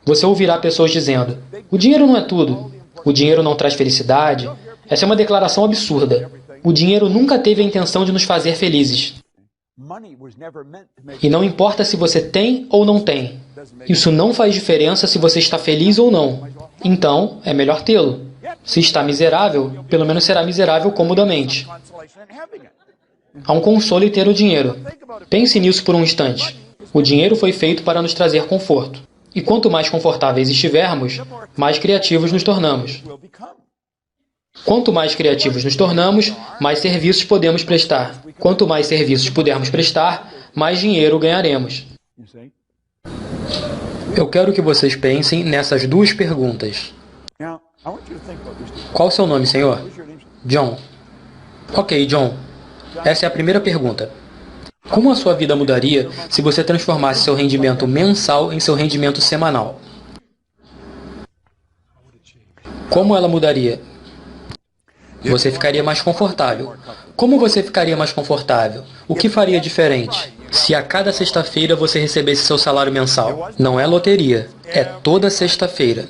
Você ouvirá pessoas dizendo, o dinheiro não é tudo. O dinheiro não traz felicidade. Essa é uma declaração absurda. O dinheiro nunca teve a intenção de nos fazer felizes. E não importa se você tem ou não tem. Isso não faz diferença se você está feliz ou não. Então, é melhor tê-lo. Se está miserável, pelo menos será miserável comodamente. Há um consolo em ter o dinheiro. Pense nisso por um instante. O dinheiro foi feito para nos trazer conforto. E quanto mais confortáveis estivermos, mais criativos nos tornamos. Quanto mais criativos nos tornamos, mais serviços podemos prestar. Quanto mais serviços pudermos prestar, mais dinheiro ganharemos. Eu quero que vocês pensem nessas duas perguntas. Qual o seu nome, senhor? John. Ok, John. Essa é a primeira pergunta. Como a sua vida mudaria se você transformasse seu rendimento mensal em seu rendimento semanal? Como ela mudaria? Você ficaria mais confortável. Como você ficaria mais confortável? O que faria diferente? Se a cada sexta-feira você recebesse seu salário mensal. Não é loteria, é toda sexta-feira.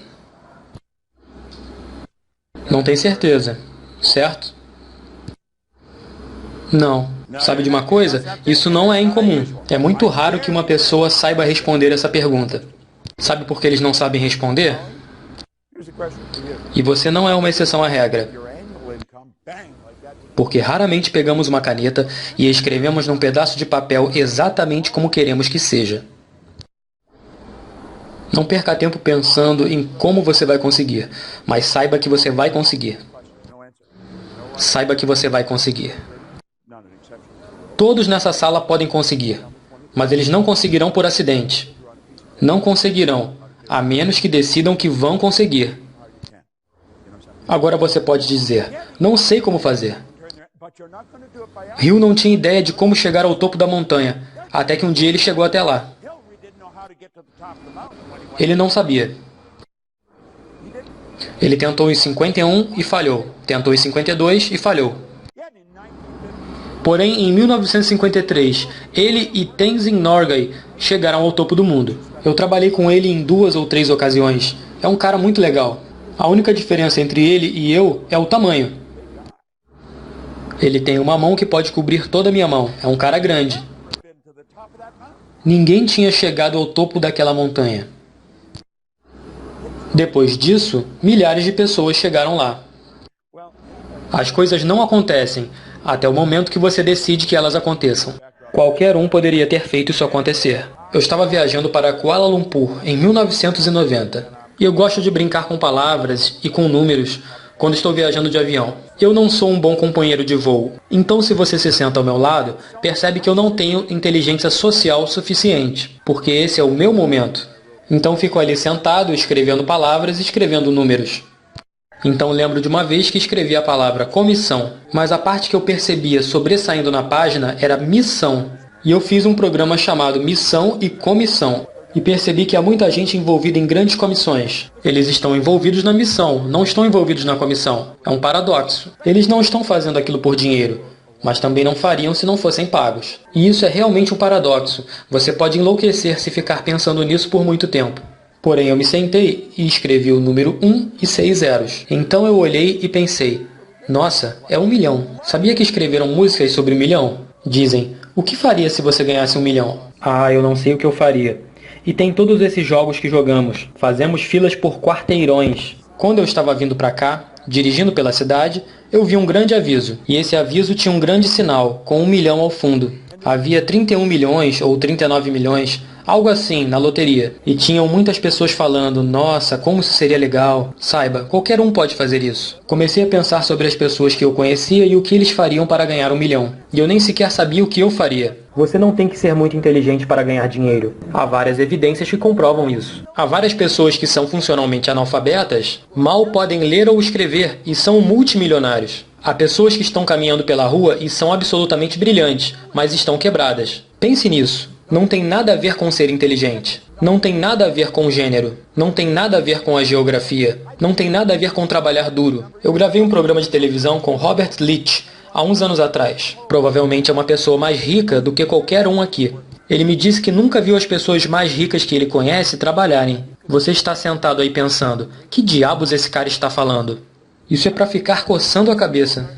Não tem certeza, certo? Não. Sabe de uma coisa? Isso não é incomum. É muito raro que uma pessoa saiba responder essa pergunta. Sabe por que eles não sabem responder? E você não é uma exceção à regra. Porque raramente pegamos uma caneta e escrevemos num pedaço de papel exatamente como queremos que seja. Não perca tempo pensando em como você vai conseguir, mas saiba que você vai conseguir. Saiba que você vai conseguir. Todos nessa sala podem conseguir, mas eles não conseguirão por acidente. Não conseguirão, a menos que decidam que vão conseguir. Agora você pode dizer, não sei como fazer. Hill não tinha ideia de como chegar ao topo da montanha, até que um dia ele chegou até lá. Ele não sabia. Ele tentou em 51 e falhou. Tentou em 52 e falhou. Porém, em 1953, ele e Tenzin Norgay chegaram ao topo do mundo. Eu trabalhei com ele em 2 ou 3 ocasiões. É um cara muito legal. A única diferença entre ele e eu é o tamanho. Ele tem uma mão que pode cobrir toda a minha mão. É um cara grande. Ninguém tinha chegado ao topo daquela montanha. Depois disso, milhares de pessoas chegaram lá. As coisas não acontecem até o momento que você decide que elas aconteçam. Qualquer um poderia ter feito isso acontecer. Eu estava viajando para Kuala Lumpur em 1990. E eu gosto de brincar com palavras e com números quando estou viajando de avião. Eu não sou um bom companheiro de voo. Então, se você se senta ao meu lado, percebe que eu não tenho inteligência social suficiente, porque esse é o meu momento. Então, fico ali sentado, escrevendo palavras e escrevendo números. Então lembro de uma vez que escrevi a palavra comissão, mas a parte que eu percebia sobressaindo na página era missão. E eu fiz um programa chamado Missão e Comissão. E percebi que há muita gente envolvida em grandes comissões. Eles estão envolvidos na missão, não estão envolvidos na comissão. É um paradoxo. Eles não estão fazendo aquilo por dinheiro, mas também não fariam se não fossem pagos. E isso é realmente um paradoxo. Você pode enlouquecer se ficar pensando nisso por muito tempo. Porém, eu me sentei e escrevi o número 1 e 6 zeros. Então eu olhei e pensei, nossa, é 1 milhão. Sabia que escreveram músicas sobre 1 milhão? Dizem, o que faria se você ganhasse 1 milhão? Ah, eu não sei o que eu faria. E tem todos esses jogos que jogamos. Fazemos filas por quarteirões. Quando eu estava vindo para cá, dirigindo pela cidade, eu vi um grande aviso. E esse aviso tinha um grande sinal, com 1 milhão ao fundo. Havia 31 milhões ou 39 milhões, algo assim, na loteria. E tinham muitas pessoas falando, nossa, como isso seria legal. Saiba, qualquer um pode fazer isso. Comecei a pensar sobre as pessoas que eu conhecia e o que eles fariam para ganhar 1 milhão. E eu nem sequer sabia o que eu faria. Você não tem que ser muito inteligente para ganhar dinheiro. Há várias evidências que comprovam isso. Há várias pessoas que são funcionalmente analfabetas, mal podem ler ou escrever e são multimilionários. Há pessoas que estão caminhando pela rua e são absolutamente brilhantes, mas estão quebradas. Pense nisso. Não tem nada a ver com ser inteligente. Não tem nada a ver com gênero. Não tem nada a ver com a geografia. Não tem nada a ver com trabalhar duro. Eu gravei um programa de televisão com Robert Leach há uns anos atrás. Provavelmente é uma pessoa mais rica do que qualquer um aqui. Ele me disse que nunca viu as pessoas mais ricas que ele conhece trabalharem. Você está sentado aí pensando, que diabos esse cara está falando? Isso é para ficar coçando a cabeça.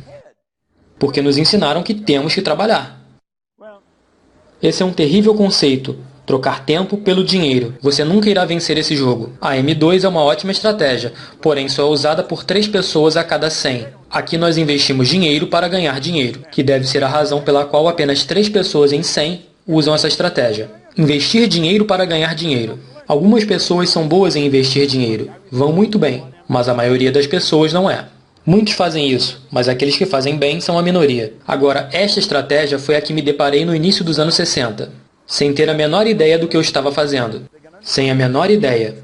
Porque nos ensinaram que temos que trabalhar. Esse é um terrível conceito. Trocar tempo pelo dinheiro. Você nunca irá vencer esse jogo. A M2 é uma ótima estratégia, porém só é usada por 3 pessoas a cada 100. Aqui nós investimos dinheiro para ganhar dinheiro, que deve ser a razão pela qual apenas 3 pessoas em 100 usam essa estratégia. Investir dinheiro para ganhar dinheiro. Algumas pessoas são boas em investir dinheiro. Vão muito bem, mas a maioria das pessoas não é. Muitos fazem isso, mas aqueles que fazem bem são a minoria. Agora, esta estratégia foi a que me deparei no início dos anos 60, sem ter a menor ideia do que eu estava fazendo. Sem a menor ideia.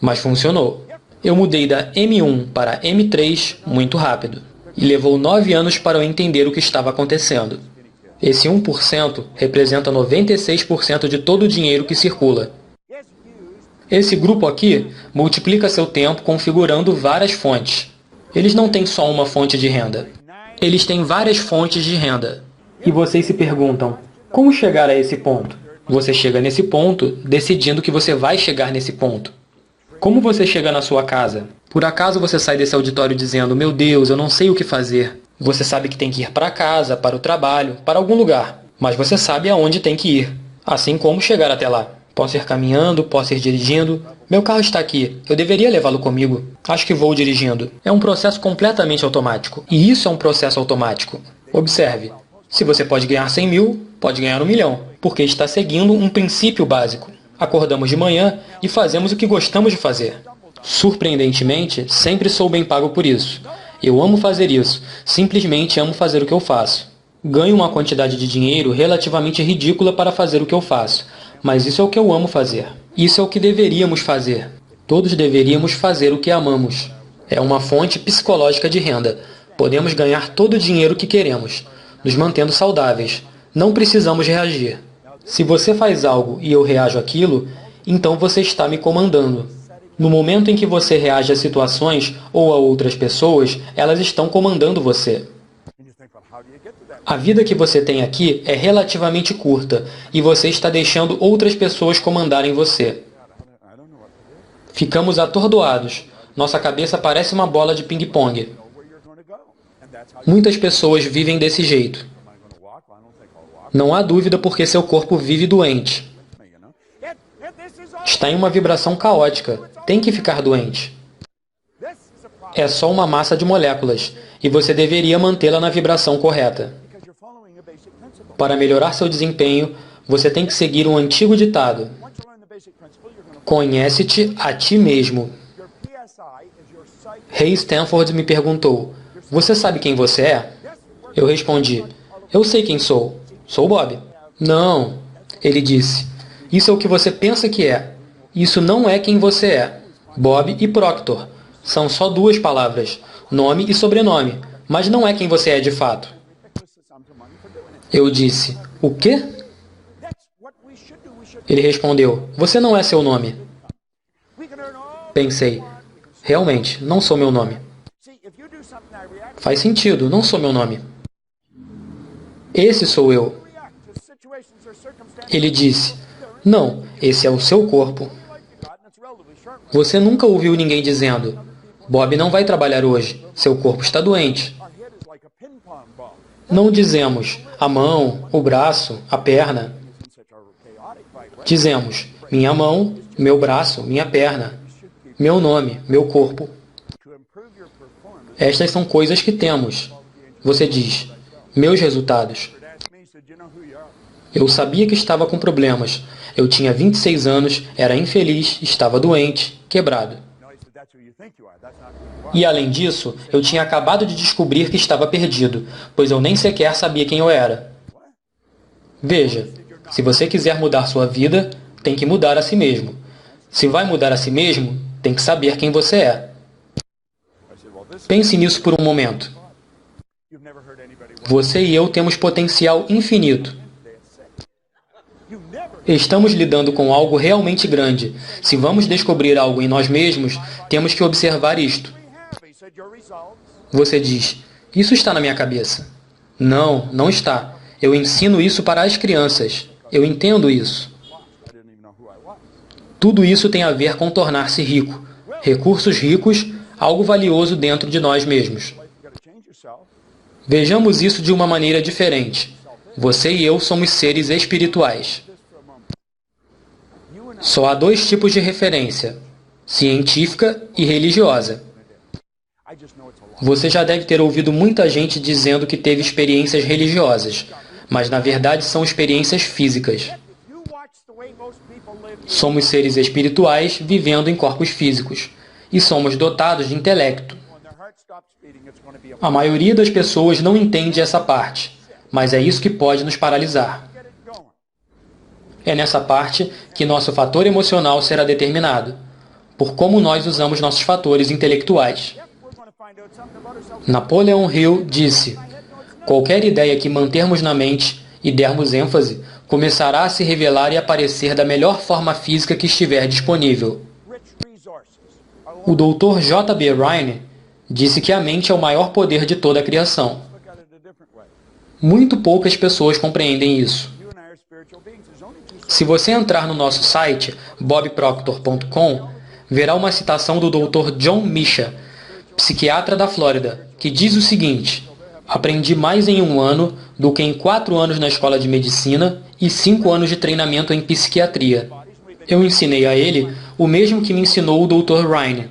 Mas funcionou. Eu mudei da M1 para M3 muito rápido. E levou 9 anos para eu entender o que estava acontecendo. Esse 1% representa 96% de todo o dinheiro que circula. Esse grupo aqui multiplica seu tempo configurando várias fontes. Eles não têm só uma fonte de renda. Eles têm várias fontes de renda. E vocês se perguntam, como chegar a esse ponto? Você chega nesse ponto decidindo que você vai chegar nesse ponto. Como você chega na sua casa? Por acaso você sai desse auditório dizendo, meu Deus, eu não sei o que fazer. Você sabe que tem que ir para casa, para o trabalho, para algum lugar. Mas você sabe aonde tem que ir. Assim como chegar até lá. Posso ir caminhando, posso ir dirigindo. Meu carro está aqui, eu deveria levá-lo comigo. Acho que vou dirigindo. É um processo completamente automático. E isso é um processo automático. Observe, se você pode ganhar 100 mil, pode ganhar 1 milhão. Porque está seguindo um princípio básico. Acordamos de manhã e fazemos o que gostamos de fazer. Surpreendentemente, sempre sou bem pago por isso. Eu amo fazer isso, simplesmente amo fazer o que eu faço. Ganho uma quantidade de dinheiro relativamente ridícula para fazer o que eu faço. Mas isso é o que eu amo fazer. Isso é o que deveríamos fazer. Todos deveríamos fazer o que amamos. É uma fonte psicológica de renda. Podemos ganhar todo o dinheiro que queremos, nos mantendo saudáveis. Não precisamos reagir. Se você faz algo e eu reajo àquilo, então você está me comandando. No momento em que você reage a situações ou a outras pessoas, elas estão comandando você. A vida que você tem aqui é relativamente curta e você está deixando outras pessoas comandarem você. Ficamos atordoados. Nossa cabeça parece uma bola de ping-pong. Muitas pessoas vivem desse jeito. Não há dúvida porque seu corpo vive doente. Está em uma vibração caótica. Tem que ficar doente. É só uma massa de moléculas, e você deveria mantê-la na vibração correta. Para melhorar seu desempenho, você tem que seguir um antigo ditado. Conhece-te a ti mesmo. Ray Stanford me perguntou, você sabe quem você é? Eu respondi, eu sei quem sou. Sou Bob. Não, ele disse. Isso é o que você pensa que é. Isso não é quem você é. Bob e Proctor. São só duas palavras, nome e sobrenome, mas não é quem você é de fato. Eu disse, o quê? Ele respondeu, você não é seu nome. Pensei, realmente, não sou meu nome. Faz sentido, não sou meu nome. Esse sou eu. Ele disse, não, esse é o seu corpo. Você nunca ouviu ninguém dizendo, Bob não vai trabalhar hoje, seu corpo está doente. Não dizemos a mão, o braço, a perna. Dizemos minha mão, meu braço, minha perna, meu nome, meu corpo. Estas são coisas que temos. Você diz, meus resultados. Eu sabia que estava com problemas. Eu tinha 26 anos, era infeliz, estava doente, quebrado. E além disso, eu tinha acabado de descobrir que estava perdido, pois eu nem sequer sabia quem eu era. Veja, se você quiser mudar sua vida, tem que mudar a si mesmo. Se vai mudar a si mesmo, tem que saber quem você é. Pense nisso por um momento. Você e eu temos potencial infinito. Estamos lidando com algo realmente grande. Se vamos descobrir algo em nós mesmos, temos que observar isto. Você diz, isso está na minha cabeça. Não, não está. Eu ensino isso para as crianças. Eu entendo isso. Tudo isso tem a ver com tornar-se rico. Recursos ricos, algo valioso dentro de nós mesmos. Vejamos isso de uma maneira diferente. Você e eu somos seres espirituais. Só há dois tipos de referência, científica e religiosa. Você já deve ter ouvido muita gente dizendo que teve experiências religiosas, mas na verdade são experiências físicas. Somos seres espirituais vivendo em corpos físicos, e somos dotados de intelecto. A maioria das pessoas não entende essa parte, mas é isso que pode nos paralisar. É nessa parte que nosso fator emocional será determinado, por como nós usamos nossos fatores intelectuais. Napoleon Hill disse, qualquer ideia que mantermos na mente e dermos ênfase, começará a se revelar e aparecer da melhor forma física que estiver disponível. O Dr. J. B. Rhine disse que a mente é o maior poder de toda a criação. Muito poucas pessoas compreendem isso. Se você entrar no nosso site, bobproctor.com, verá uma citação do Dr. John Misha, psiquiatra da Flórida, que diz o seguinte, aprendi mais em 1 ano do que em 4 anos na escola de medicina e 5 anos de treinamento em psiquiatria. Eu ensinei a ele o mesmo que me ensinou o Dr. Rhine.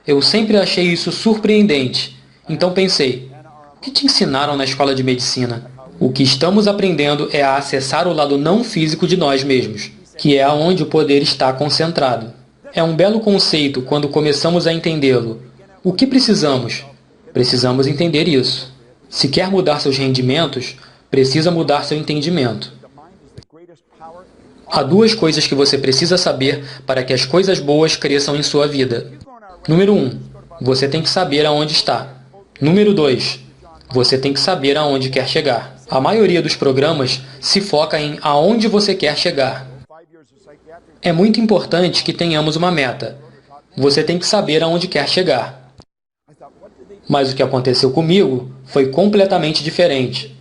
Eu sempre achei isso surpreendente. Então pensei, o que te ensinaram na escola de medicina? O que estamos aprendendo é a acessar o lado não físico de nós mesmos, que é onde o poder está concentrado. É um belo conceito quando começamos a entendê-lo. O que precisamos? Precisamos entender isso. Se quer mudar seus rendimentos, precisa mudar seu entendimento. Há 2 coisas que você precisa saber para que as coisas boas cresçam em sua vida. Número 1. Você tem que saber aonde está. Número 2. Você tem que saber aonde quer chegar. A maioria dos programas se foca em aonde você quer chegar. É muito importante que tenhamos uma meta. Você tem que saber aonde quer chegar. Mas o que aconteceu comigo foi completamente diferente.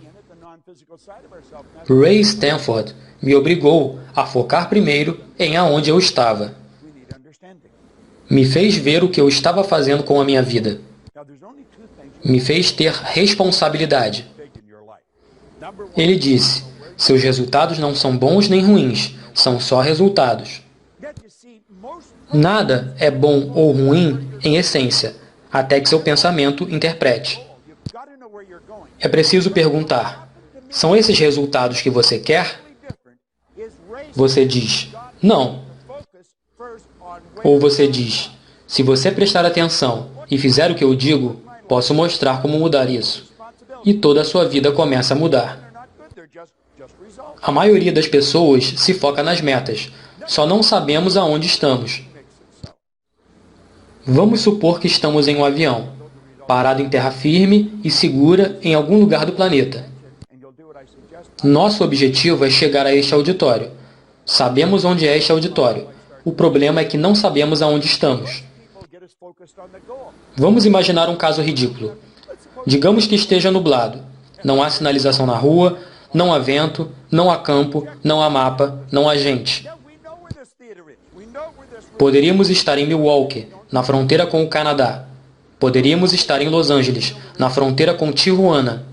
Ray Stanford me obrigou a focar primeiro em aonde eu estava. Me fez ver o que eu estava fazendo com a minha vida. Me fez ter responsabilidade. Ele disse, seus resultados não são bons nem ruins, são só resultados. Nada é bom ou ruim em essência, até que seu pensamento interprete. É preciso perguntar, são esses resultados que você quer? Você diz, não. Ou você diz, se você prestar atenção e fizer o que eu digo, posso mostrar como mudar isso. E toda a sua vida começa a mudar. A maioria das pessoas se foca nas metas, só não sabemos aonde estamos. Vamos supor que estamos em um avião, parado em terra firme e segura em algum lugar do planeta. Nosso objetivo é chegar a este auditório. Sabemos onde é este auditório. O problema é que não sabemos aonde estamos. Vamos imaginar um caso ridículo. Digamos que esteja nublado. Não há sinalização na rua, não há vento, não há campo, não há mapa, não há gente. Poderíamos estar em Milwaukee, na fronteira com o Canadá. Poderíamos estar em Los Angeles, na fronteira com Tijuana.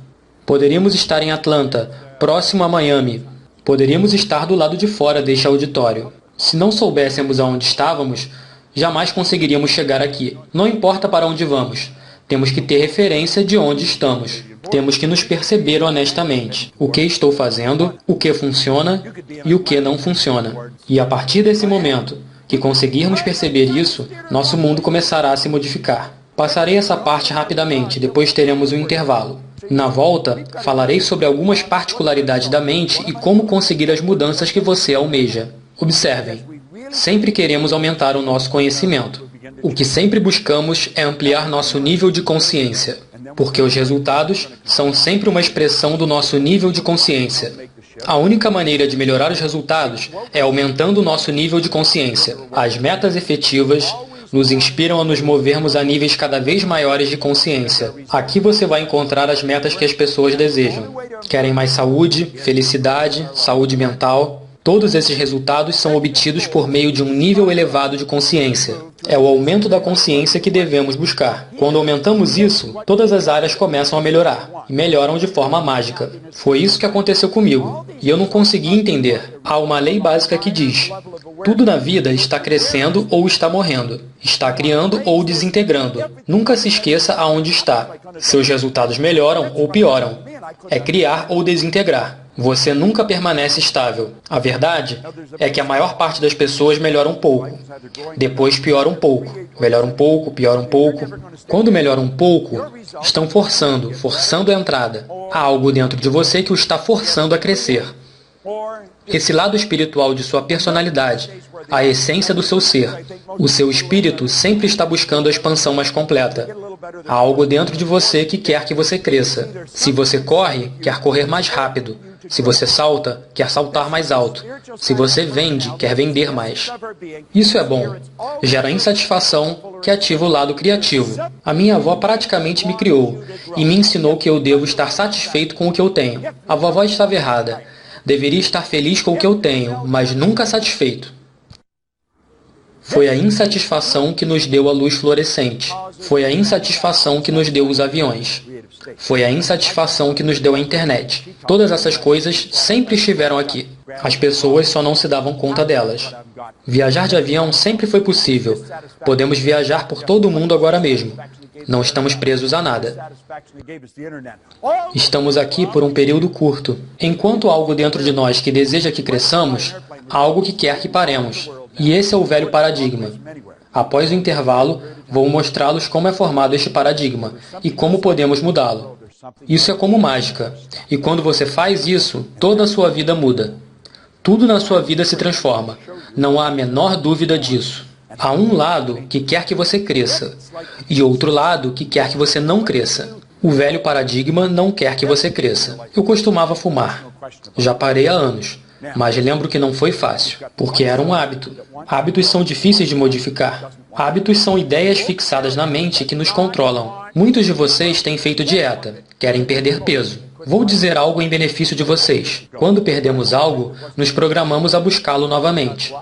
Poderíamos estar em Atlanta, próximo a Miami. Poderíamos estar do lado de fora deste auditório. Se não soubéssemos aonde estávamos, jamais conseguiríamos chegar aqui. Não importa para onde vamos. Temos que ter referência de onde estamos. Temos que nos perceber honestamente. O que estou fazendo, o que funciona e o que não funciona. E a partir desse momento que conseguirmos perceber isso, nosso mundo começará a se modificar. Passarei essa parte rapidamente, depois teremos um intervalo. Na volta, falarei sobre algumas particularidades da mente e como conseguir as mudanças que você almeja. Observem, sempre queremos aumentar o nosso conhecimento. O que sempre buscamos é ampliar nosso nível de consciência, porque os resultados são sempre uma expressão do nosso nível de consciência. A única maneira de melhorar os resultados é aumentando o nosso nível de consciência. As metas efetivas nos inspiram a nos movermos a níveis cada vez maiores de consciência. Aqui você vai encontrar as metas que as pessoas desejam. Querem mais saúde, felicidade, saúde mental. Todos esses resultados são obtidos por meio de um nível elevado de consciência. É o aumento da consciência que devemos buscar. Quando aumentamos isso, todas as áreas começam a melhorar, e melhoram de forma mágica. Foi isso que aconteceu comigo, e eu não consegui entender. Há uma lei básica que diz, tudo na vida está crescendo ou está morrendo, está criando ou desintegrando. Nunca se esqueça aonde está. Seus resultados melhoram ou pioram. É criar ou desintegrar. Você nunca permanece estável. A verdade é que a maior parte das pessoas melhora um pouco. Depois piora um pouco. Melhora um pouco, piora um pouco. Quando melhora um pouco, estão forçando a entrada. Há algo dentro de você que o está forçando a crescer. Esse lado espiritual de sua personalidade, a essência do seu ser. O seu espírito sempre está buscando a expansão mais completa. Há algo dentro de você que quer que você cresça. Se você corre, quer correr mais rápido. Se você salta, quer saltar mais alto. Se você vende, quer vender mais. Isso é bom. Gera insatisfação, que ativa o lado criativo. A minha avó praticamente me criou e me ensinou que eu devo estar satisfeito com o que eu tenho. A vovó estava errada. Deveria estar feliz com o que eu tenho, mas nunca satisfeito. Foi a insatisfação que nos deu a luz fluorescente. Foi a insatisfação que nos deu os aviões. Foi a insatisfação que nos deu a internet. Todas essas coisas sempre estiveram aqui. As pessoas só não se davam conta delas. Viajar de avião sempre foi possível. Podemos viajar por todo o mundo agora mesmo. Não estamos presos a nada. Estamos aqui por um período curto. Enquanto há algo dentro de nós que deseja que cresçamos, há algo que quer que paremos. E esse é o velho paradigma. Após o intervalo, vou mostrá-los como é formado este paradigma e como podemos mudá-lo. Isso é como mágica. E quando você faz isso, toda a sua vida muda. Tudo na sua vida se transforma. Não há a menor dúvida disso. Há um lado que quer que você cresça e outro lado que quer que você não cresça. O velho paradigma não quer que você cresça. Eu costumava fumar. Já parei há anos. Mas lembro que não foi fácil, porque era um hábito. Hábitos são difíceis de modificar. Hábitos são ideias fixadas na mente que nos controlam. Muitos de vocês têm feito dieta, querem perder peso. Vou dizer algo em benefício de vocês. Quando perdemos algo, nos programamos a buscá-lo novamente.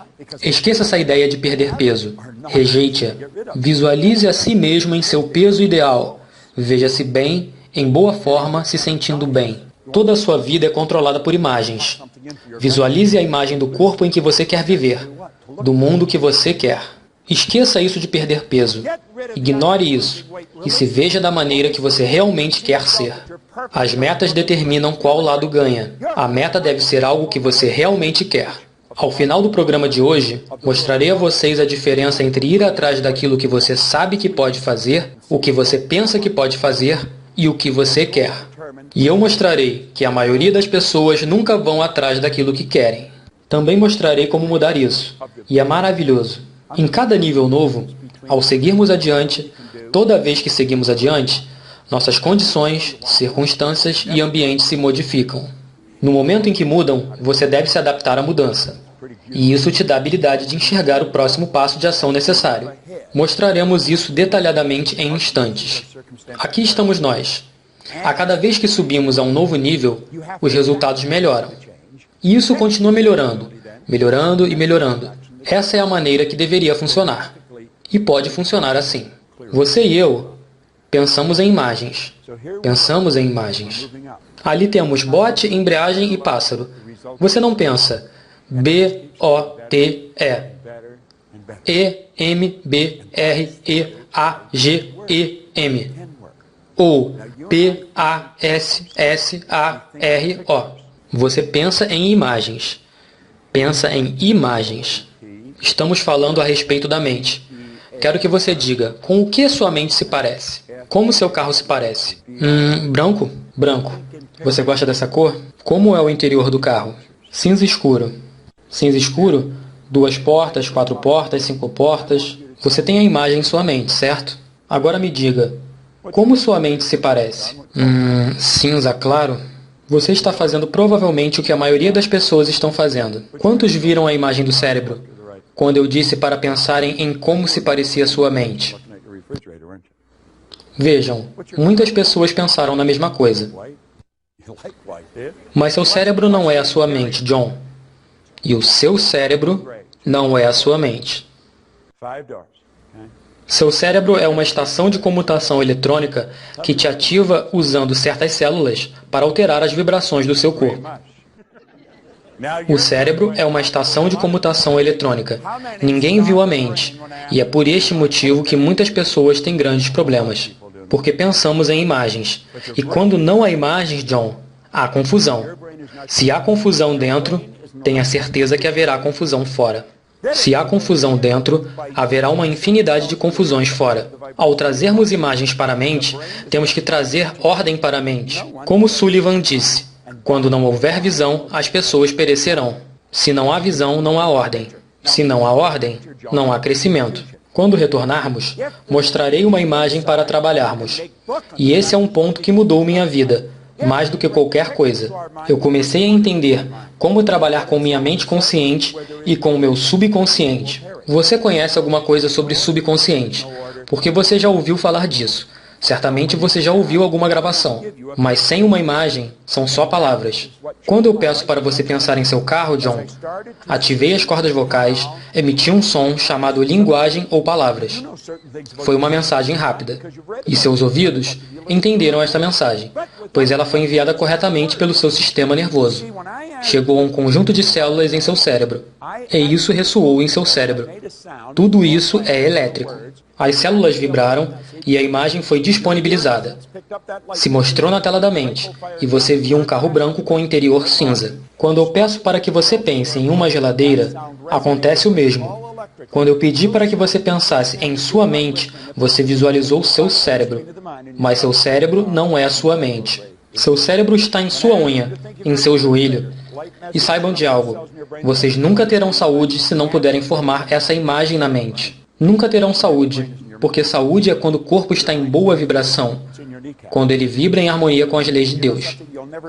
Esqueça essa ideia de perder peso. Rejeite-a. Visualize a si mesmo em seu peso ideal. Veja-se bem, em boa forma, se sentindo bem. Toda a sua vida é controlada por imagens. Visualize a imagem do corpo em que você quer viver, do mundo que você quer. Esqueça isso de perder peso. Ignore isso e se veja da maneira que você realmente quer ser. As metas determinam qual lado ganha. A meta deve ser algo que você realmente quer. Ao final do programa de hoje, mostrarei a vocês a diferença entre ir atrás daquilo que você sabe que pode fazer, o que você pensa que pode fazer e o que você quer. E eu mostrarei que a maioria das pessoas nunca vão atrás daquilo que querem. Também mostrarei como mudar isso. E é maravilhoso. Em cada nível novo, ao seguirmos adiante, toda vez que seguimos adiante, nossas condições, circunstâncias e ambientes se modificam. No momento em que mudam, você deve se adaptar à mudança. E isso te dá a habilidade de enxergar o próximo passo de ação necessário. Mostraremos isso detalhadamente em instantes. Aqui estamos nós. A cada vez que subimos a um novo nível, os resultados melhoram. E isso continua melhorando, melhorando e melhorando. Essa é a maneira que deveria funcionar. E pode funcionar assim. Você e eu pensamos em imagens. Pensamos em imagens. Ali temos bote, embreagem e pássaro. Você não pensa B-O-T-E, E-M-B-R-E-A-G-E-M ou P-A-S-S-A-R-O. Você pensa em imagens. Pensa em imagens. Estamos falando a respeito da mente. Quero que você diga, com o que sua mente se parece? Como seu carro se parece? Branco? Branco. Você gosta dessa cor? Como é o interior do carro? Cinza escuro. Cinza escuro? 2 portas, 4 portas, 5 portas. Você tem a imagem em sua mente, certo? Agora me diga, como sua mente se parece? Cinza claro? Você está fazendo provavelmente o que a maioria das pessoas estão fazendo. Quantos viram a imagem do cérebro? Quando eu disse para pensarem em como se parecia sua mente. Vejam, muitas pessoas pensaram na mesma coisa. Mas seu cérebro não é a sua mente, John. E o seu cérebro não é a sua mente. Seu cérebro é uma estação de comutação eletrônica que te ativa usando certas células para alterar as vibrações do seu corpo. O cérebro é uma estação de comutação eletrônica. Ninguém viu a mente. E é por este motivo que muitas pessoas têm grandes problemas. Porque pensamos em imagens. E quando não há imagens, John, há confusão. Se há confusão dentro, tenha certeza que haverá confusão fora. Se há confusão dentro, haverá uma infinidade de confusões fora. Ao trazermos imagens para a mente, temos que trazer ordem para a mente. Como Sullivan disse, quando não houver visão, as pessoas perecerão. Se não há visão, não há ordem. Se não há ordem, não há crescimento. Quando retornarmos, mostrarei uma imagem para trabalharmos. E esse é um ponto que mudou minha vida, mais do que qualquer coisa. Eu comecei a entender como trabalhar com minha mente consciente e com o meu subconsciente. Você conhece alguma coisa sobre subconsciente, porque você já ouviu falar disso. Certamente você já ouviu alguma gravação, mas sem uma imagem, são só palavras. Quando eu peço para você pensar em seu carro, John, ativei as cordas vocais, emiti um som chamado linguagem ou palavras. Foi uma mensagem rápida. E seus ouvidos entenderam esta mensagem, pois ela foi enviada corretamente pelo seu sistema nervoso. Chegou a um conjunto de células em seu cérebro, e isso ressoou em seu cérebro. Tudo isso é elétrico. As células vibraram e a imagem foi disponibilizada. Se mostrou na tela da mente, e você viu um carro branco com o interior cinza. Quando eu peço para que você pense em uma geladeira, acontece o mesmo. Quando eu pedi para que você pensasse em sua mente, você visualizou seu cérebro. Mas seu cérebro não é a sua mente. Seu cérebro está em sua unha, em seu joelho. E saibam de algo, vocês nunca terão saúde se não puderem formar essa imagem na mente. Nunca terão saúde, porque saúde é quando o corpo está em boa vibração, quando ele vibra em harmonia com as leis de Deus.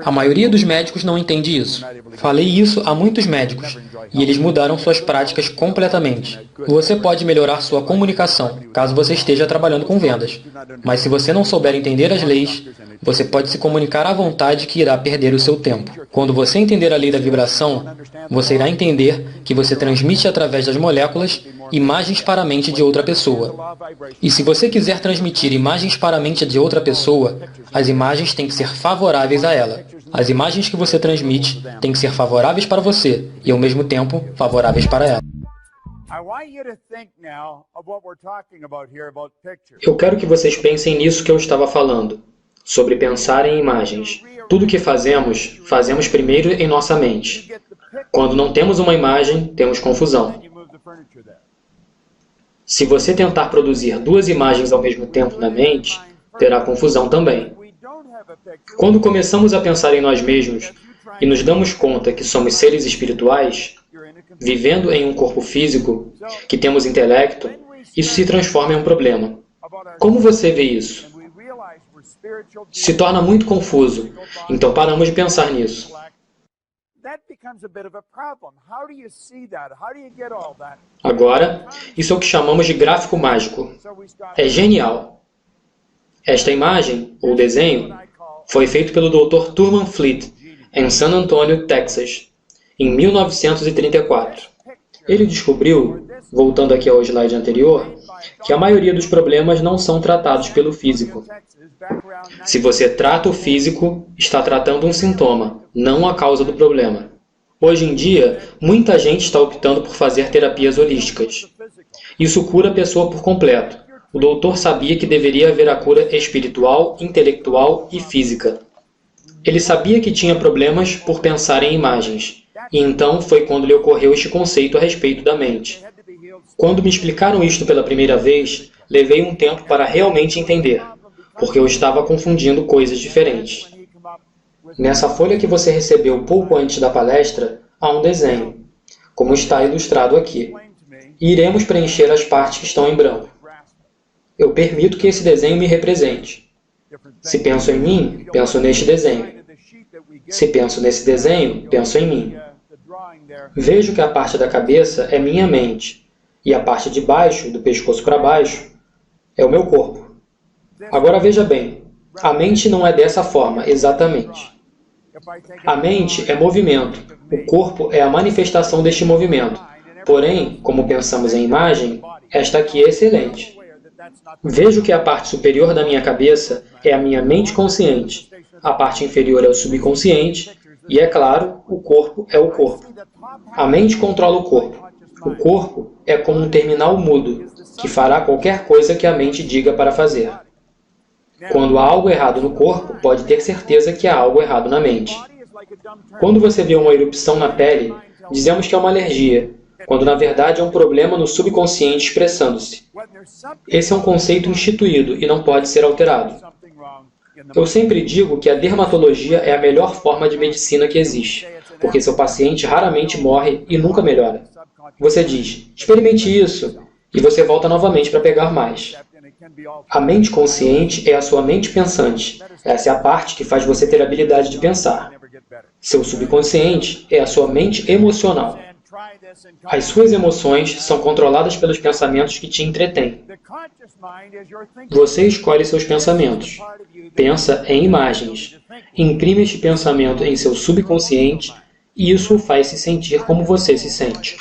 A maioria dos médicos não entende isso. Falei isso a muitos médicos, e eles mudaram suas práticas completamente. Você pode melhorar sua comunicação, caso você esteja trabalhando com vendas. Mas se você não souber entender as leis, você pode se comunicar à vontade que irá perder o seu tempo. Quando você entender a lei da vibração, você irá entender que você transmite através das moléculas imagens para a mente de outra pessoa. E se você quiser transmitir imagens para a mente de outra pessoa, as imagens têm que ser favoráveis a ela. As imagens que você transmite têm que ser favoráveis para você e, ao mesmo tempo, favoráveis para ela. Eu quero que vocês pensem nisso que eu estava falando, sobre pensar em imagens. Tudo que fazemos, fazemos primeiro em nossa mente. Quando não temos uma imagem, temos confusão. Se você tentar produzir duas imagens ao mesmo tempo na mente, terá confusão também. Quando começamos a pensar em nós mesmos e nos damos conta que somos seres espirituais, vivendo em um corpo físico, que temos intelecto, isso se transforma em um problema. Como você vê isso? Se torna muito confuso, então paramos de pensar nisso. Agora, isso é o que chamamos de gráfico mágico. É genial. Esta imagem, ou desenho, foi feito pelo Dr. Thurman Fleet, em San Antonio, Texas, em 1934. Ele descobriu, voltando aqui ao slide anterior, que a maioria dos problemas não são tratados pelo físico. Se você trata o físico, está tratando um sintoma, não a causa do problema. Hoje em dia, muita gente está optando por fazer terapias holísticas. Isso cura a pessoa por completo. O doutor sabia que deveria haver a cura espiritual, intelectual e física. Ele sabia que tinha problemas por pensar em imagens, e então foi quando lhe ocorreu este conceito a respeito da mente. Quando me explicaram isto pela primeira vez, levei um tempo para realmente entender, porque eu estava confundindo coisas diferentes. Nessa folha que você recebeu pouco antes da palestra, há um desenho, como está ilustrado aqui. E iremos preencher as partes que estão em branco. Eu permito que esse desenho me represente. Se penso em mim, penso neste desenho. Se penso nesse desenho, penso em mim. Vejo que a parte da cabeça é minha mente, e a parte de baixo, do pescoço para baixo, é o meu corpo. Agora veja bem, a mente não é dessa forma, exatamente. A mente é movimento, o corpo é a manifestação deste movimento. Porém, como pensamos em imagem, esta aqui é excelente. Vejo que a parte superior da minha cabeça é a minha mente consciente, a parte inferior é o subconsciente e, é claro, o corpo é o corpo. A mente controla o corpo. O corpo é como um terminal mudo, que fará qualquer coisa que a mente diga para fazer. Quando há algo errado no corpo, pode ter certeza que há algo errado na mente. Quando você vê uma erupção na pele, dizemos que é uma alergia, quando na verdade é um problema no subconsciente expressando-se. Esse é um conceito instituído e não pode ser alterado. Eu sempre digo que a dermatologia é a melhor forma de medicina que existe, porque seu paciente raramente morre e nunca melhora. Você diz, experimente isso, e você volta novamente para pegar mais. A mente consciente é a sua mente pensante. Essa é a parte que faz você ter a habilidade de pensar. Seu subconsciente é a sua mente emocional. As suas emoções são controladas pelos pensamentos que te entretêm. Você escolhe seus pensamentos. Pensa em imagens. Imprime este pensamento em seu subconsciente e isso o faz se sentir como você se sente.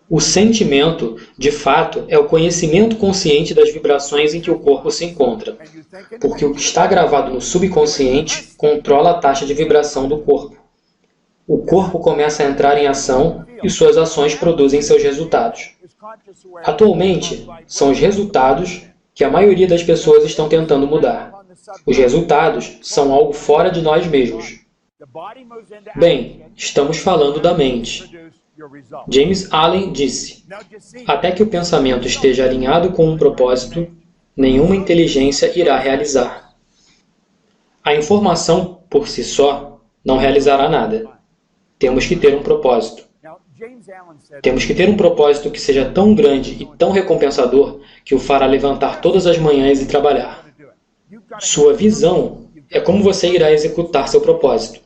O sentimento, de fato, é o conhecimento consciente das vibrações em que o corpo se encontra, porque o que está gravado no subconsciente controla a taxa de vibração do corpo. O corpo começa a entrar em ação e suas ações produzem seus resultados. Atualmente, são os resultados que a maioria das pessoas estão tentando mudar. Os resultados são algo fora de nós mesmos. Bem, estamos falando da mente. James Allen disse, até que o pensamento esteja alinhado com um propósito, nenhuma inteligência irá realizar. A informação, por si só, não realizará nada. Temos que ter um propósito. Temos que ter um propósito que seja tão grande e tão recompensador que o fará levantar todas as manhãs e trabalhar. Sua visão é como você irá executar seu propósito.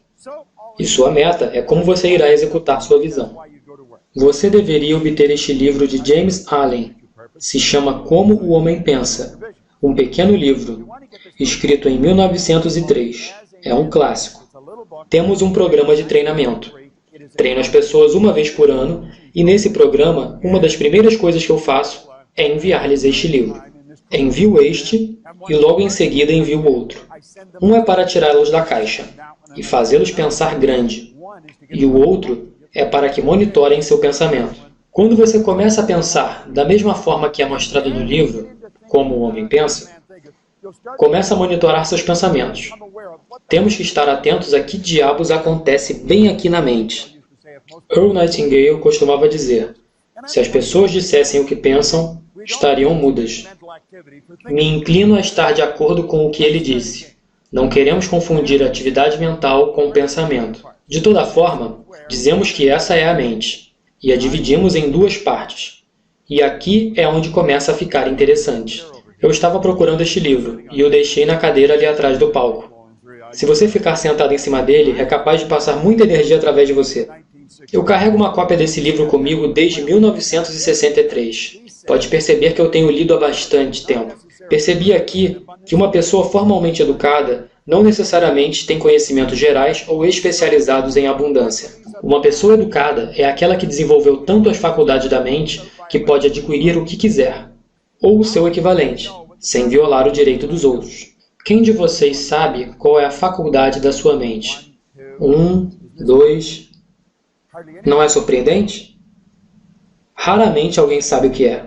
E sua meta é como você irá executar sua visão. Você deveria obter este livro de James Allen. Se chama Como o Homem Pensa. Um pequeno livro, escrito em 1903. É um clássico. Temos um programa de treinamento. Treino as pessoas uma vez por ano e nesse programa, uma das primeiras coisas que eu faço é enviar-lhes este livro. Envio este e logo em seguida envio outro. Um é para tirá-los da caixa e fazê-los pensar grande, e o outro é para que monitorem seu pensamento. Quando você começa a pensar da mesma forma que é mostrado no livro, como o homem pensa, começa a monitorar seus pensamentos. Temos que estar atentos a que diabos acontece bem aqui na mente. Earl Nightingale costumava dizer, se as pessoas dissessem o que pensam, estariam mudas. Me inclino a estar de acordo com o que ele disse. Não queremos confundir a atividade mental com o pensamento. De toda forma, dizemos que essa é a mente, e a dividimos em duas partes. E aqui é onde começa a ficar interessante. Eu estava procurando este livro, e o deixei na cadeira ali atrás do palco. Se você ficar sentado em cima dele, é capaz de passar muita energia através de você. Eu carrego uma cópia desse livro comigo desde 1963. Pode perceber que eu tenho lido há bastante tempo. Percebi aqui que uma pessoa formalmente educada não necessariamente tem conhecimentos gerais ou especializados em abundância. Uma pessoa educada é aquela que desenvolveu tanto as faculdades da mente que pode adquirir o que quiser, ou o seu equivalente, sem violar o direito dos outros. Quem de vocês sabe qual é a faculdade da sua mente? 1, 2... Não é surpreendente? Raramente alguém sabe o que é.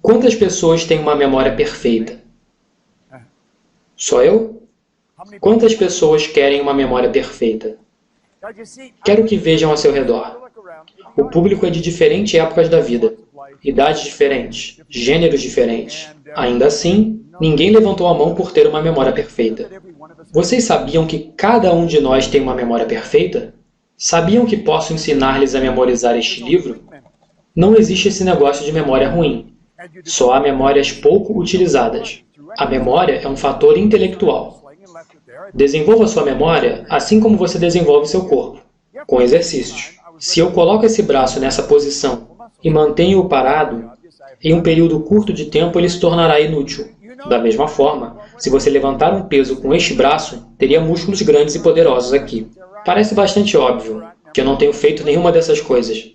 Quantas pessoas têm uma memória perfeita? Só eu? Quantas pessoas querem uma memória perfeita? Quero que vejam ao seu redor. O público é de diferentes épocas da vida, idades diferentes, gêneros diferentes. Ainda assim, ninguém levantou a mão por ter uma memória perfeita. Vocês sabiam que cada um de nós tem uma memória perfeita? Sabiam que posso ensinar-lhes a memorizar este livro? Não existe esse negócio de memória ruim. Só há memórias pouco utilizadas. A memória é um fator intelectual. Desenvolva sua memória assim como você desenvolve seu corpo, com exercícios. Se eu coloco esse braço nessa posição e mantenho-o parado, em um período curto de tempo ele se tornará inútil. Da mesma forma, se você levantar um peso com este braço, teria músculos grandes e poderosos aqui. Parece bastante óbvio que eu não tenho feito nenhuma dessas coisas.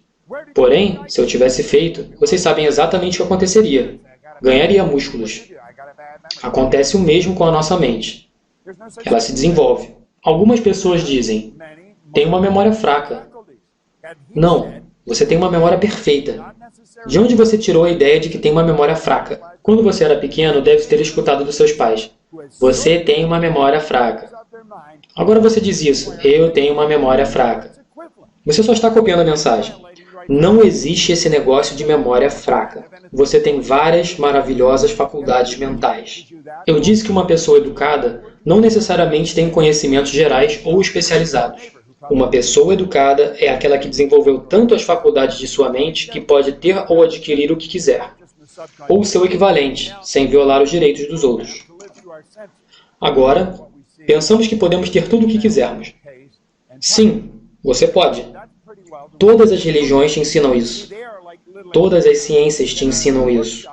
Porém, se eu tivesse feito, vocês sabem exatamente o que aconteceria. Ganharia músculos. Acontece o mesmo com a nossa mente. Ela se desenvolve. Algumas pessoas dizem, tem uma memória fraca. Não, você tem uma memória perfeita. De onde você tirou a ideia de que tem uma memória fraca? Quando você era pequeno, deve ter escutado dos seus pais. Você tem uma memória fraca. Agora você diz isso, eu tenho uma memória fraca. Você só está copiando a mensagem. Não existe esse negócio de memória fraca. Você tem várias maravilhosas faculdades mentais. Eu disse que uma pessoa educada não necessariamente tem conhecimentos gerais ou especializados. Uma pessoa educada é aquela que desenvolveu tanto as faculdades de sua mente que pode ter ou adquirir o que quiser, ou seu equivalente, sem violar os direitos dos outros. Agora, pensamos que podemos ter tudo o que quisermos. Sim, você pode. Todas as religiões te ensinam isso. Todas as ciências te ensinam isso.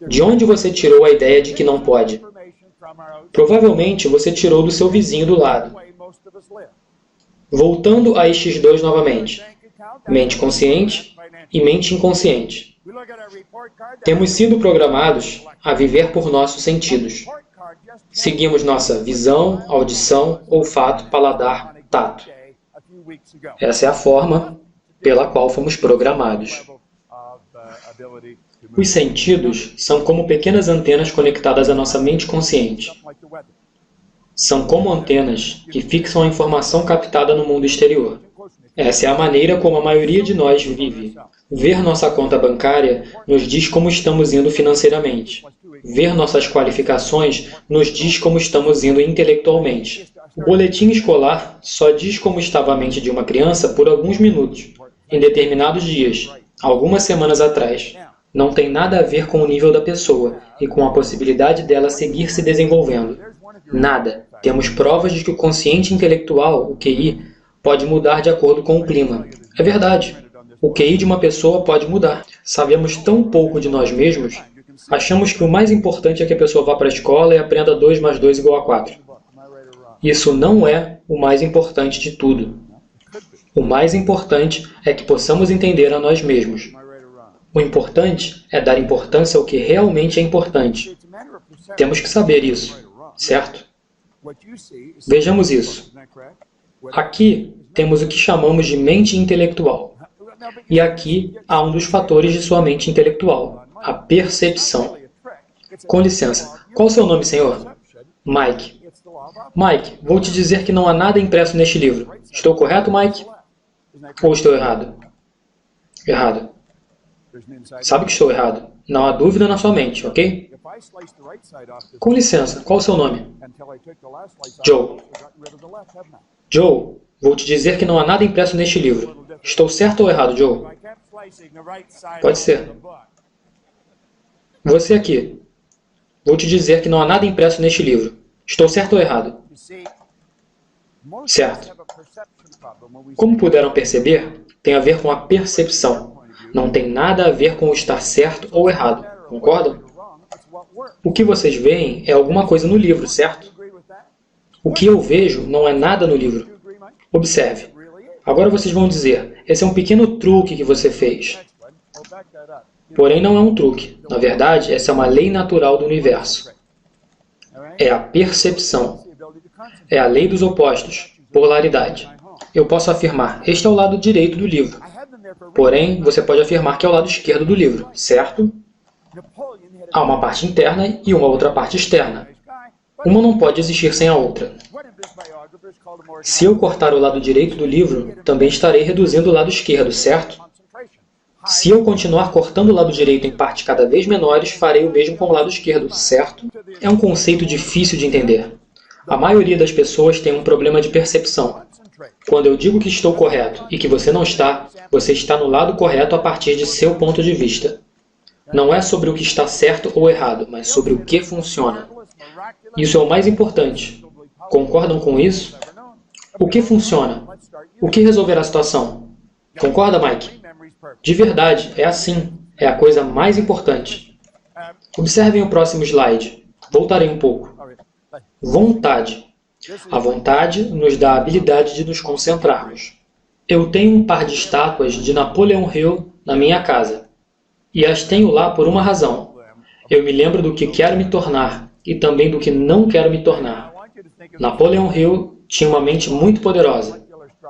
De onde você tirou a ideia de que não pode? Provavelmente você tirou do seu vizinho do lado. Voltando a estes dois novamente. Mente consciente e mente inconsciente. Temos sido programados a viver por nossos sentidos. Seguimos nossa visão, audição, olfato, paladar, tato. Essa é a forma pela qual fomos programados. Os sentidos são como pequenas antenas conectadas à nossa mente consciente. São como antenas que fixam a informação captada no mundo exterior. Essa é a maneira como a maioria de nós vive. Ver nossa conta bancária nos diz como estamos indo financeiramente. Ver nossas qualificações nos diz como estamos indo intelectualmente. O boletim escolar só diz como estava a mente de uma criança por alguns minutos, em determinados dias, algumas semanas atrás. Não tem nada a ver com o nível da pessoa e com a possibilidade dela seguir se desenvolvendo. Nada. Temos provas de que o consciente intelectual, o QI, pode mudar de acordo com o clima. É verdade. O QI de uma pessoa pode mudar. Sabemos tão pouco de nós mesmos, achamos que o mais importante é que a pessoa vá para a escola e aprenda 2 mais 2 igual a 4. Isso não é o mais importante de tudo. O mais importante é que possamos entender a nós mesmos. O importante é dar importância ao que realmente é importante. Temos que saber isso, certo? Vejamos isso. Aqui temos o que chamamos de mente intelectual. E aqui há um dos fatores de sua mente intelectual, a percepção. Com licença, qual o seu nome, senhor? Mike. Mike, vou te dizer que não há nada impresso neste livro. Estou correto, Mike? Ou estou errado? Errado. Sabe que estou errado. Não há dúvida na sua mente, ok? Com licença, qual o seu nome? Joe. Joe, vou te dizer que não há nada impresso neste livro. Estou certo ou errado, Joe? Pode ser. Você aqui. Vou te dizer que não há nada impresso neste livro. Estou certo ou errado? Certo. Como puderam perceber, tem a ver com a percepção. Não tem nada a ver com o estar certo ou errado. Concordam? O que vocês veem é alguma coisa no livro, certo? O que eu vejo não é nada no livro. Observe. Agora vocês vão dizer, esse é um pequeno truque que você fez. Porém, não é um truque. Na verdade, essa é uma lei natural do universo. É a percepção. É a lei dos opostos, polaridade. Eu posso afirmar, este é o lado direito do livro. Porém, você pode afirmar que é o lado esquerdo do livro, certo? Há uma parte interna e uma outra parte externa. Uma não pode existir sem a outra. Se eu cortar o lado direito do livro, também estarei reduzindo o lado esquerdo, certo? Se eu continuar cortando o lado direito em partes cada vez menores, farei o mesmo com o lado esquerdo, certo? É um conceito difícil de entender. A maioria das pessoas tem um problema de percepção. Quando eu digo que estou correto e que você não está, você está no lado correto a partir de seu ponto de vista. Não é sobre o que está certo ou errado, mas sobre o que funciona. Isso é o mais importante. Concordam com isso? O que funciona? O que resolverá a situação? Concorda, Mike? De verdade, é assim. É a coisa mais importante. Observem o próximo slide. Voltarei um pouco. Vontade. A vontade nos dá a habilidade de nos concentrarmos. Eu tenho um par de estátuas de Napoleon Hill na minha casa. E as tenho lá por uma razão. Eu me lembro do que quero me tornar e também do que não quero me tornar. Napoleon Hill tinha uma mente muito poderosa.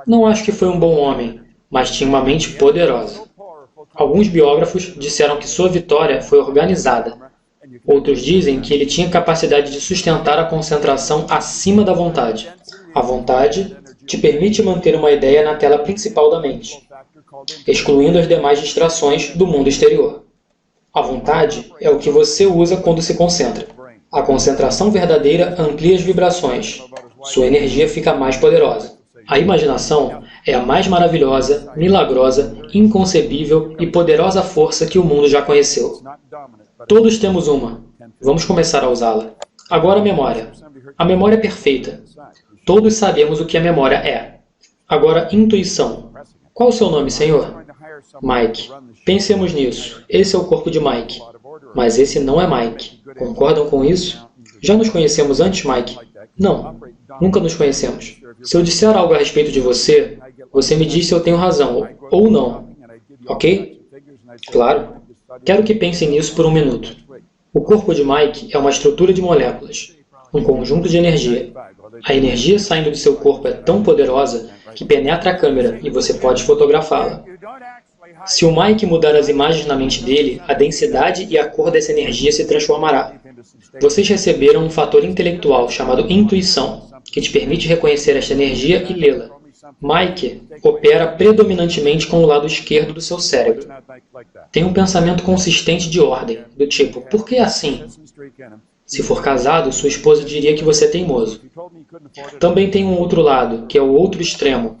Não acho que foi um bom homem, mas tinha uma mente poderosa. Alguns biógrafos disseram que sua vitória foi organizada. Outros dizem que ele tinha capacidade de sustentar a concentração acima da vontade. A vontade te permite manter uma ideia na tela principal da mente, excluindo as demais distrações do mundo exterior. A vontade é o que você usa quando se concentra. A concentração verdadeira amplia as vibrações. Sua energia fica mais poderosa. A imaginação é a mais maravilhosa, milagrosa, inconcebível e poderosa força que o mundo já conheceu. Todos temos uma. Vamos começar a usá-la. Agora a memória. A memória é perfeita. Todos sabemos o que a memória é. Agora, intuição. Qual o seu nome, senhor? Mike. Pensemos nisso. Esse é o corpo de Mike. Mas esse não é Mike. Concordam com isso? Já nos conhecemos antes, Mike? Não. Nunca nos conhecemos. Se eu disser algo a respeito de você, você me diz se eu tenho razão ou não. Ok? Claro. Quero que pensem nisso por um minuto. O corpo de Mike é uma estrutura de moléculas, um conjunto de energia. A energia saindo de seu corpo é tão poderosa que penetra a câmera e você pode fotografá-la. Se o Mike mudar as imagens na mente dele, a densidade e a cor dessa energia se transformará. Vocês receberam um fator intelectual chamado intuição, que te permite reconhecer esta energia e lê-la. Mike opera predominantemente com o lado esquerdo do seu cérebro. Tem um pensamento consistente de ordem, do tipo, por que assim? Se for casado, sua esposa diria que você é teimoso. Também tem um outro lado, que é o outro extremo.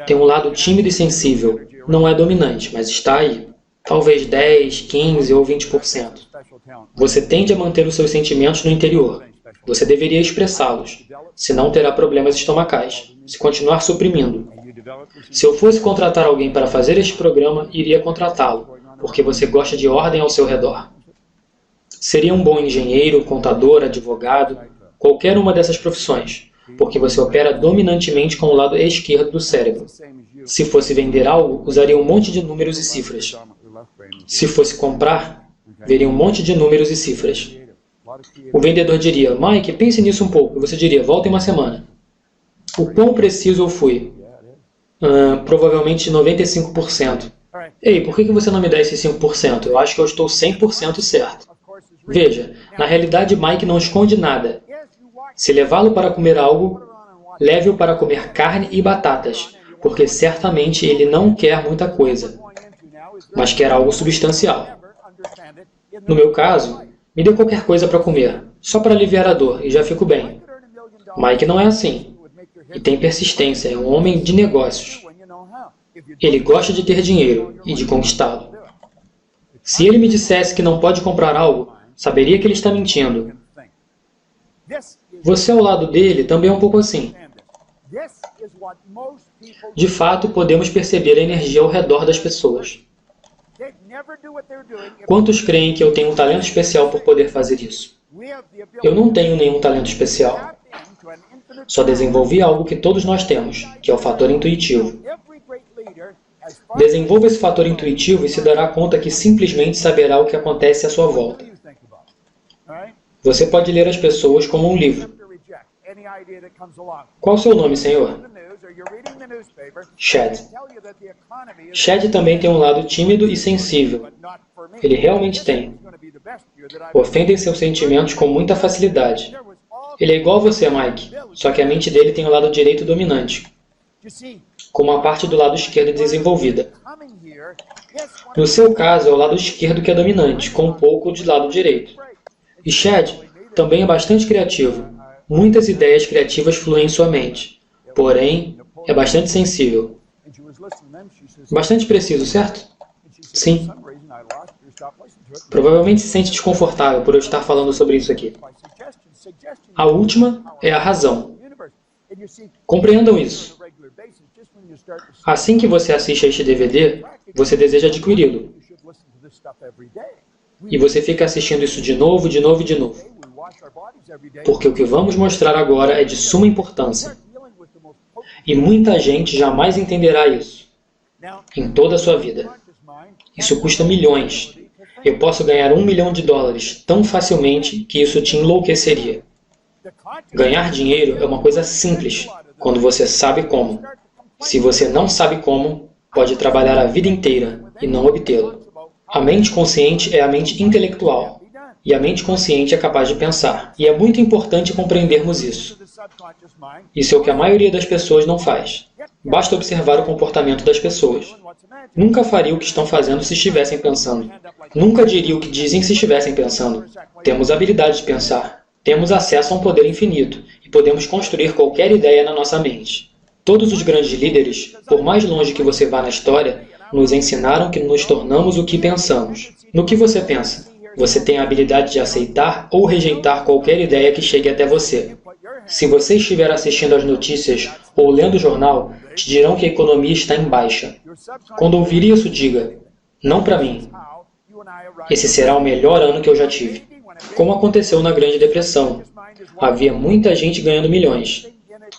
Tem um lado tímido e sensível. Não é dominante, mas está aí. Talvez 10, 15 ou 20%. Você tende a manter os seus sentimentos no interior. Você deveria expressá-los, senão terá problemas estomacais, se continuar suprimindo. Se eu fosse contratar alguém para fazer este programa, iria contratá-lo, porque você gosta de ordem ao seu redor. Seria um bom engenheiro, contador, advogado, qualquer uma dessas profissões. porque você opera dominantemente com o lado esquerdo do cérebro. Se fosse vender algo, usaria um monte de números e cifras. Se fosse comprar, veria um monte de números e cifras. O vendedor diria, Mike, pense nisso um pouco. E você diria, volta em uma semana. O quão preciso eu fui? Provavelmente 95%. Ei, por que você não me dá esses 5%? Eu acho que eu estou 100% certo. Veja, na realidade Mike não esconde nada. Se levá-lo para comer algo, leve-o para comer carne e batatas, porque certamente ele não quer muita coisa, mas quer algo substancial. No meu caso, me dê qualquer coisa para comer, só para aliviar a dor, e já fico bem. Mike não é assim. E tem persistência, é um homem de negócios. Ele gosta de ter dinheiro e de conquistá-lo. Se ele me dissesse que não pode comprar algo, saberia que ele está mentindo. Você ao lado dele também é um pouco assim. De fato, podemos perceber a energia ao redor das pessoas. Quantos creem que eu tenho um talento especial por poder fazer isso? Eu não tenho nenhum talento especial. Só desenvolvi algo que todos nós temos, que é o fator intuitivo. Desenvolva esse fator intuitivo e se dará conta que simplesmente saberá o que acontece à sua volta. Você pode ler as pessoas como um livro. Qual o seu nome, senhor? Chad. Chad também tem um lado tímido e sensível. Ele realmente tem. Ofendem seus sentimentos com muita facilidade. Ele é igual a você, Mike, só que a mente dele tem o lado direito dominante, com uma parte do lado esquerdo desenvolvida. No seu caso, é o lado esquerdo que é dominante, com um pouco de lado direito. E Chad também é bastante criativo. Muitas ideias criativas fluem em sua mente. Porém, é bastante sensível. Bastante preciso, certo? Sim. Provavelmente se sente desconfortável por eu estar falando sobre isso aqui. A última é a razão. Compreendam isso. Assim que você assiste a este DVD, você deseja adquiri-lo. E você fica assistindo isso de novo, de novo e de novo. Porque o que vamos mostrar agora é de suma importância. E muita gente jamais entenderá isso em toda a sua vida. Isso custa milhões. Eu posso ganhar $1 milhão tão facilmente que isso te enlouqueceria. Ganhar dinheiro é uma coisa simples, quando você sabe como. Se você não sabe como, pode trabalhar a vida inteira e não obtê-lo. A mente consciente é a mente intelectual, e a mente consciente é capaz de pensar. E é muito importante compreendermos isso. Isso é o que a maioria das pessoas não faz. Basta observar o comportamento das pessoas. Nunca faria o que estão fazendo se estivessem pensando. Nunca diria o que dizem se estivessem pensando. Temos a habilidade de pensar. Temos acesso a um poder infinito e podemos construir qualquer ideia na nossa mente. Todos os grandes líderes, por mais longe que você vá na história, nos ensinaram que nos tornamos o que pensamos. No que você pensa? Você tem a habilidade de aceitar ou rejeitar qualquer ideia que chegue até você. Se você estiver assistindo às notícias ou lendo o jornal, te dirão que a economia está em baixa. Quando ouvir isso, diga, não para mim. Esse será o melhor ano que eu já tive. Como aconteceu na Grande Depressão. Havia muita gente ganhando milhões.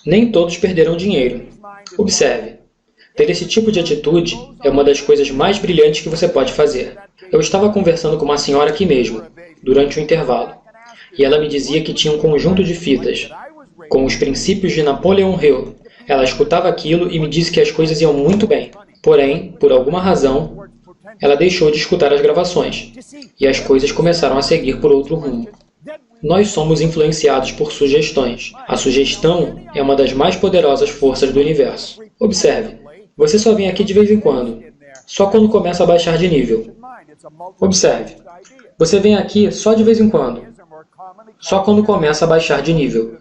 Nem todos perderam dinheiro. Observe. Ter esse tipo de atitude é uma das coisas mais brilhantes que você pode fazer. Eu estava conversando com uma senhora aqui mesmo, durante o intervalo, e ela me dizia que tinha um conjunto de fitas, com os princípios de Napoleon Hill. Ela escutava aquilo e me disse que as coisas iam muito bem. Porém, por alguma razão, ela deixou de escutar as gravações, e as coisas começaram a seguir por outro rumo. Nós somos influenciados por sugestões. A sugestão é uma das mais poderosas forças do universo. Observe, você só vem aqui de vez em quando, só quando começa a baixar de nível. Observe, você vem aqui só de vez em quando, só quando começa a baixar de nível.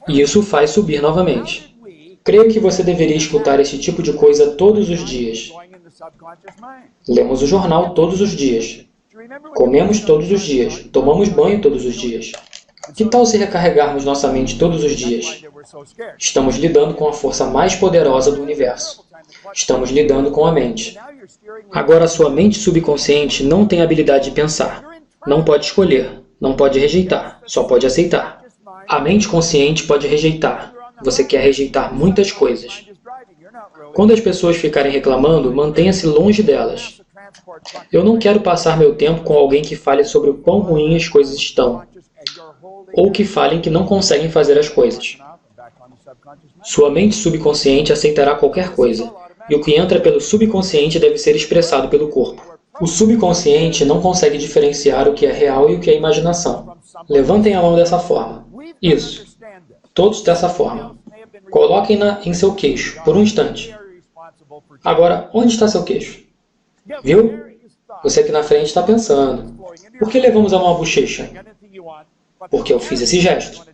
E isso faz subir novamente. Creio que você deveria escutar esse tipo de coisa todos os dias. Lemos o jornal todos os dias. Comemos todos os dias. Tomamos banho todos os dias. Que tal se recarregarmos nossa mente todos os dias? Estamos lidando com a força mais poderosa do universo. Estamos lidando com a mente. Agora, a sua mente subconsciente não tem a habilidade de pensar. Não pode escolher. Não pode rejeitar. Só pode aceitar. A mente consciente pode rejeitar. Você quer rejeitar muitas coisas. Quando as pessoas ficarem reclamando, mantenha-se longe delas. Eu não quero passar meu tempo com alguém que fale sobre o quão ruim as coisas estão, ou que falem que não conseguem fazer as coisas. Sua mente subconsciente aceitará qualquer coisa, e o que entra pelo subconsciente deve ser expressado pelo corpo. O subconsciente não consegue diferenciar o que é real e o que é imaginação. Levantem a mão dessa forma. Isso. Todos dessa forma. Coloquem-na em seu queixo, por um instante. Agora, onde está seu queixo? Viu? Você aqui na frente está pensando. Por que levamos a mão à bochecha? Porque eu fiz esse gesto.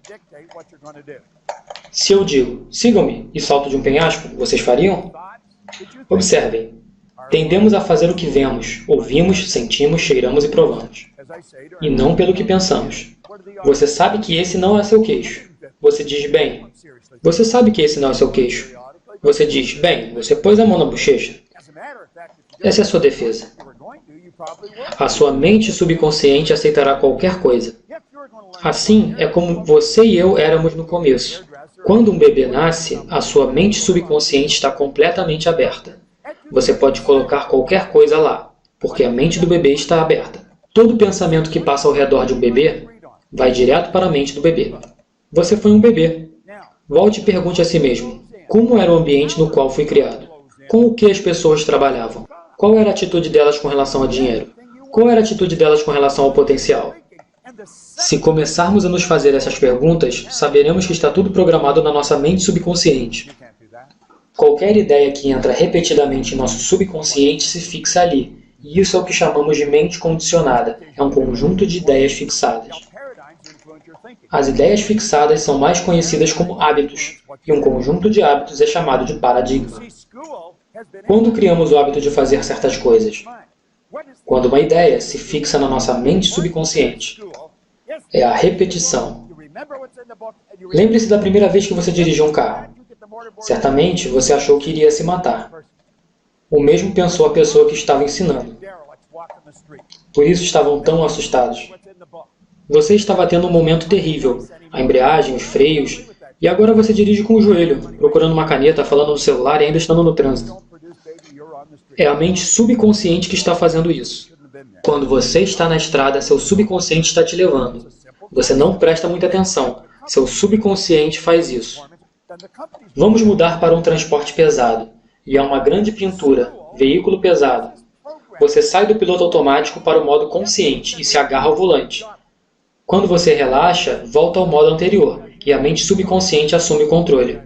Se eu digo, sigam-me, e salto de um penhasco, vocês fariam? Observem. Tendemos a fazer o que vemos, ouvimos, sentimos, cheiramos e provamos. E não pelo que pensamos. Você sabe que esse não é seu queixo. Você diz, bem, você sabe que esse não é seu queixo. Você diz, bem, você pôs a mão na bochecha. Essa é a sua defesa. A sua mente subconsciente aceitará qualquer coisa. Assim é como você e eu éramos no começo. Quando um bebê nasce, a sua mente subconsciente está completamente aberta. Você pode colocar qualquer coisa lá, porque a mente do bebê está aberta. Todo pensamento que passa ao redor de um bebê vai direto para a mente do bebê. Você foi um bebê. Volte e pergunte a si mesmo, como era o ambiente no qual fui criado? Com o que as pessoas trabalhavam? Qual era a atitude delas com relação ao dinheiro? Qual era a atitude delas com relação ao potencial? Se começarmos a nos fazer essas perguntas, saberemos que está tudo programado na nossa mente subconsciente. Qualquer ideia que entra repetidamente em nosso subconsciente se fixa ali, e isso é o que chamamos de mente condicionada, é um conjunto de ideias fixadas. As ideias fixadas são mais conhecidas como hábitos, e um conjunto de hábitos é chamado de paradigma. Quando criamos o hábito de fazer certas coisas? Quando uma ideia se fixa na nossa mente subconsciente. É a repetição. Lembre-se da primeira vez que você dirigiu um carro. Certamente, você achou que iria se matar. O mesmo pensou a pessoa que estava ensinando. Por isso estavam tão assustados. Você estava tendo um momento terrível, a embreagem, os freios, e agora você dirige com o joelho, procurando uma caneta, falando no celular e ainda estando no trânsito. É a mente subconsciente que está fazendo isso. Quando você está na estrada, seu subconsciente está te levando. Você não presta muita atenção. Seu subconsciente faz isso. Vamos mudar para um transporte pesado. E há uma grande pintura, veículo pesado. Você sai do piloto automático para o modo consciente e se agarra ao volante. Quando você relaxa, volta ao modo anterior, e a mente subconsciente assume o controle.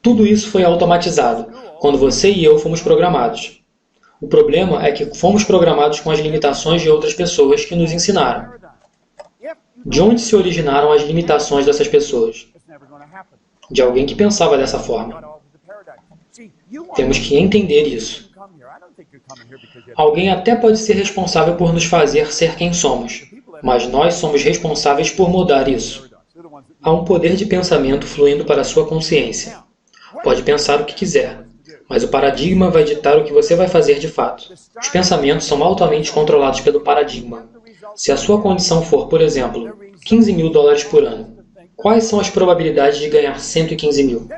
Tudo isso foi automatizado, quando você e eu fomos programados. O problema é que fomos programados com as limitações de outras pessoas que nos ensinaram. De onde se originaram as limitações dessas pessoas? De alguém que pensava dessa forma. Temos que entender isso. Alguém até pode ser responsável por nos fazer ser quem somos, mas nós somos responsáveis por mudar isso. Há um poder de pensamento fluindo para a sua consciência. Pode pensar o que quiser, mas o paradigma vai ditar o que você vai fazer de fato. Os pensamentos são altamente controlados pelo paradigma. Se a sua condição for, por exemplo, $15 mil por ano, quais são as probabilidades de ganhar 115 mil?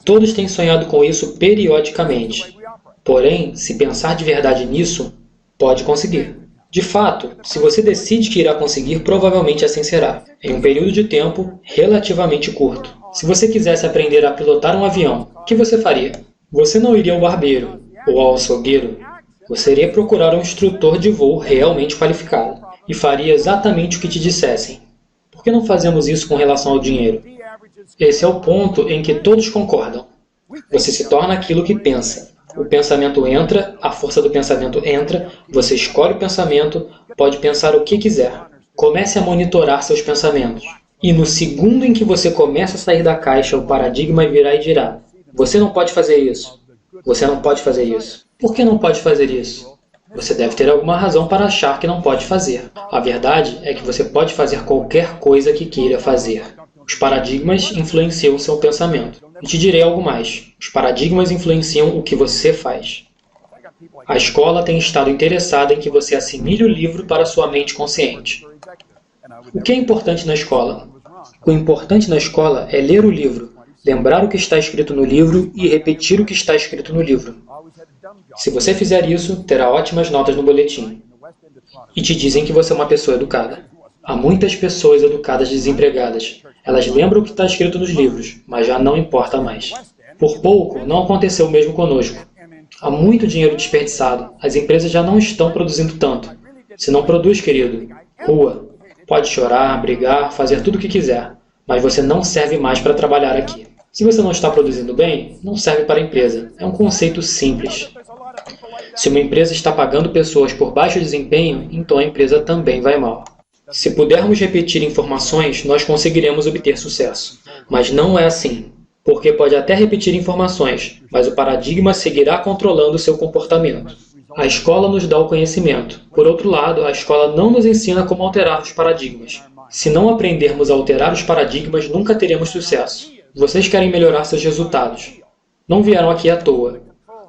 Todos têm sonhado com isso periodicamente. Porém, se pensar de verdade nisso, pode conseguir. De fato, se você decide que irá conseguir, provavelmente assim será, em um período de tempo relativamente curto. Se você quisesse aprender a pilotar um avião, o que você faria? Você não iria ao barbeiro ou ao açougueiro. Você iria procurar um instrutor de voo realmente qualificado e faria exatamente o que te dissessem. Por que não fazemos isso com relação ao dinheiro? Esse é o ponto em que todos concordam. Você se torna aquilo que pensa. O pensamento entra, a força do pensamento entra, você escolhe o pensamento, pode pensar o que quiser. Comece a monitorar seus pensamentos. E no segundo em que você começa a sair da caixa, o paradigma virá e dirá: você não pode fazer isso. Você não pode fazer isso. Por que não pode fazer isso? Você deve ter alguma razão para achar que não pode fazer. A verdade é que você pode fazer qualquer coisa que queira fazer. Os paradigmas influenciam o seu pensamento. E te direi algo mais. Os paradigmas influenciam o que você faz. A escola tem estado interessada em que você assimile o livro para sua mente consciente. O que é importante na escola? O importante na escola é ler o livro, lembrar o que está escrito no livro e repetir o que está escrito no livro. Se você fizer isso, terá ótimas notas no boletim. E te dizem que você é uma pessoa educada. Há muitas pessoas educadas desempregadas. Elas lembram o que está escrito nos livros, mas já não importa mais. Por pouco, não aconteceu o mesmo conosco. Há muito dinheiro desperdiçado. As empresas já não estão produzindo tanto. Se não produz, querido, rua. Pode chorar, brigar, fazer tudo o que quiser, mas você não serve mais para trabalhar aqui. Se você não está produzindo bem, não serve para a empresa. É um conceito simples. Se uma empresa está pagando pessoas por baixo desempenho, então a empresa também vai mal. Se pudermos repetir informações, nós conseguiremos obter sucesso. Mas não é assim. Porque pode até repetir informações, mas o paradigma seguirá controlando seu comportamento. A escola nos dá o conhecimento. Por outro lado, a escola não nos ensina como alterar os paradigmas. Se não aprendermos a alterar os paradigmas, nunca teremos sucesso. Vocês querem melhorar seus resultados. Não vieram aqui à toa.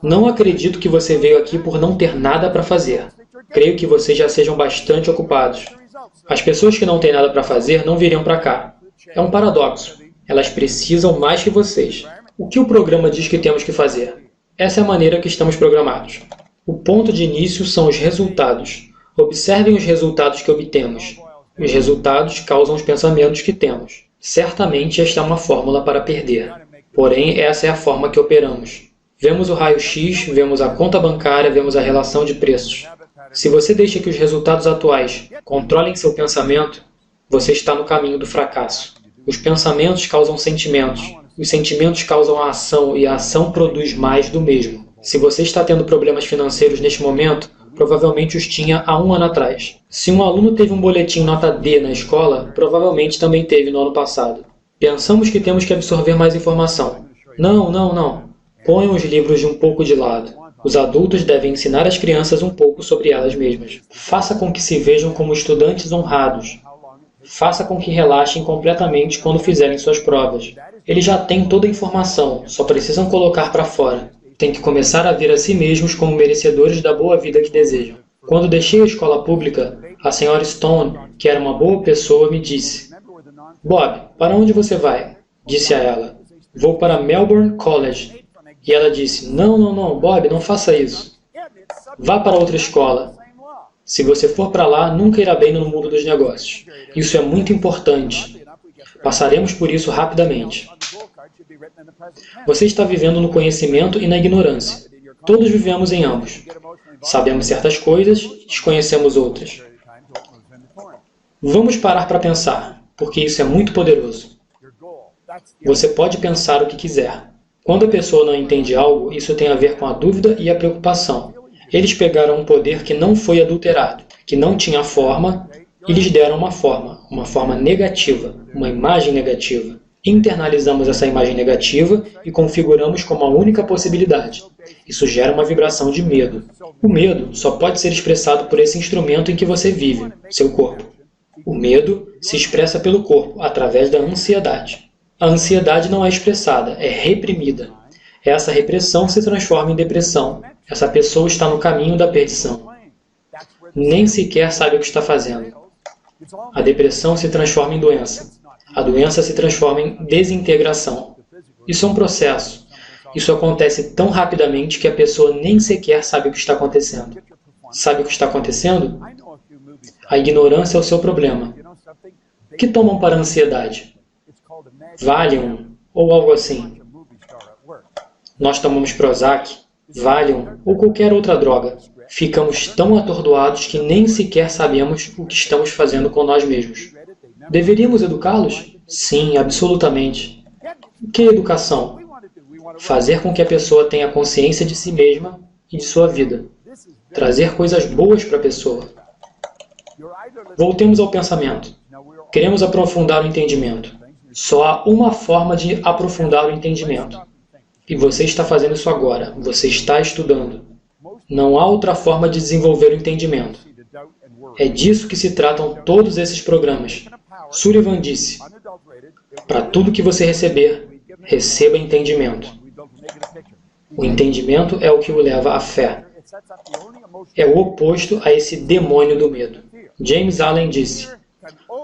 Não acredito que você veio aqui por não ter nada para fazer. Creio que vocês já sejam bastante ocupados. As pessoas que não têm nada para fazer não viriam para cá. É um paradoxo. Elas precisam mais que vocês. O que o programa diz que temos que fazer? Essa é a maneira que estamos programados. O ponto de início são os resultados. Observem os resultados que obtemos. Os resultados causam os pensamentos que temos. Certamente esta é uma fórmula para perder. Porém, essa é a forma que operamos. Vemos o raio-x, vemos a conta bancária, vemos a relação de preços. Se você deixa que os resultados atuais controlem seu pensamento, você está no caminho do fracasso. Os pensamentos causam sentimentos. Os sentimentos causam a ação e a ação produz mais do mesmo. Se você está tendo problemas financeiros neste momento, provavelmente os tinha há um ano atrás. Se um aluno teve um boletim nota D na escola, provavelmente também teve no ano passado. Pensamos que temos que absorver mais informação. Não. Ponham os livros de um pouco de lado. Os adultos devem ensinar as crianças um pouco sobre elas mesmas. Faça com que se vejam como estudantes honrados. Faça com que relaxem completamente quando fizerem suas provas. Eles já têm toda a informação, só precisam colocar para fora. Têm que começar a ver a si mesmos como merecedores da boa vida que desejam. Quando deixei a escola pública, a senhora Stone, que era uma boa pessoa, me disse: Bob, para onde você vai? Disse a ela: Vou para Melbourne College. E ela disse: Não, Bob, não faça isso. Vá para outra escola. Se você for para lá, nunca irá bem no mundo dos negócios. Isso é muito importante. Passaremos por isso rapidamente. Você está vivendo no conhecimento e na ignorância. Todos vivemos em ambos. Sabemos certas coisas, desconhecemos outras. Vamos parar para pensar, porque isso é muito poderoso. Você pode pensar o que quiser. Quando a pessoa não entende algo, isso tem a ver com a dúvida e a preocupação. Eles pegaram um poder que não foi adulterado, que não tinha forma, e lhes deram uma forma negativa, uma imagem negativa. Internalizamos essa imagem negativa e configuramos como a única possibilidade. Isso gera uma vibração de medo. O medo só pode ser expressado por esse instrumento em que você vive, seu corpo. O medo se expressa pelo corpo, através da ansiedade. A ansiedade não é expressada, é reprimida. Essa repressão se transforma em depressão. Essa pessoa está no caminho da perdição. Nem sequer sabe o que está fazendo. A depressão se transforma em doença. A doença se transforma em desintegração. Isso é um processo. Isso acontece tão rapidamente que a pessoa nem sequer sabe o que está acontecendo. Sabe o que está acontecendo? A ignorância é o seu problema. O que tomam para a ansiedade? Valium ou algo assim. Nós tomamos Prozac, Valium ou qualquer outra droga. Ficamos tão atordoados que nem sequer sabemos o que estamos fazendo com nós mesmos. Deveríamos educá-los? Sim, absolutamente. O que é educação? Fazer com que a pessoa tenha consciência de si mesma e de sua vida. Trazer coisas boas para a pessoa. Voltemos ao pensamento. Queremos aprofundar o entendimento. Só há uma forma de aprofundar o entendimento. E você está fazendo isso agora. Você está estudando. Não há outra forma de desenvolver o entendimento. É disso que se tratam todos esses programas. Sullivan disse: para tudo que você receber, receba entendimento. O entendimento é o que o leva à fé. É o oposto a esse demônio do medo. James Allen disse: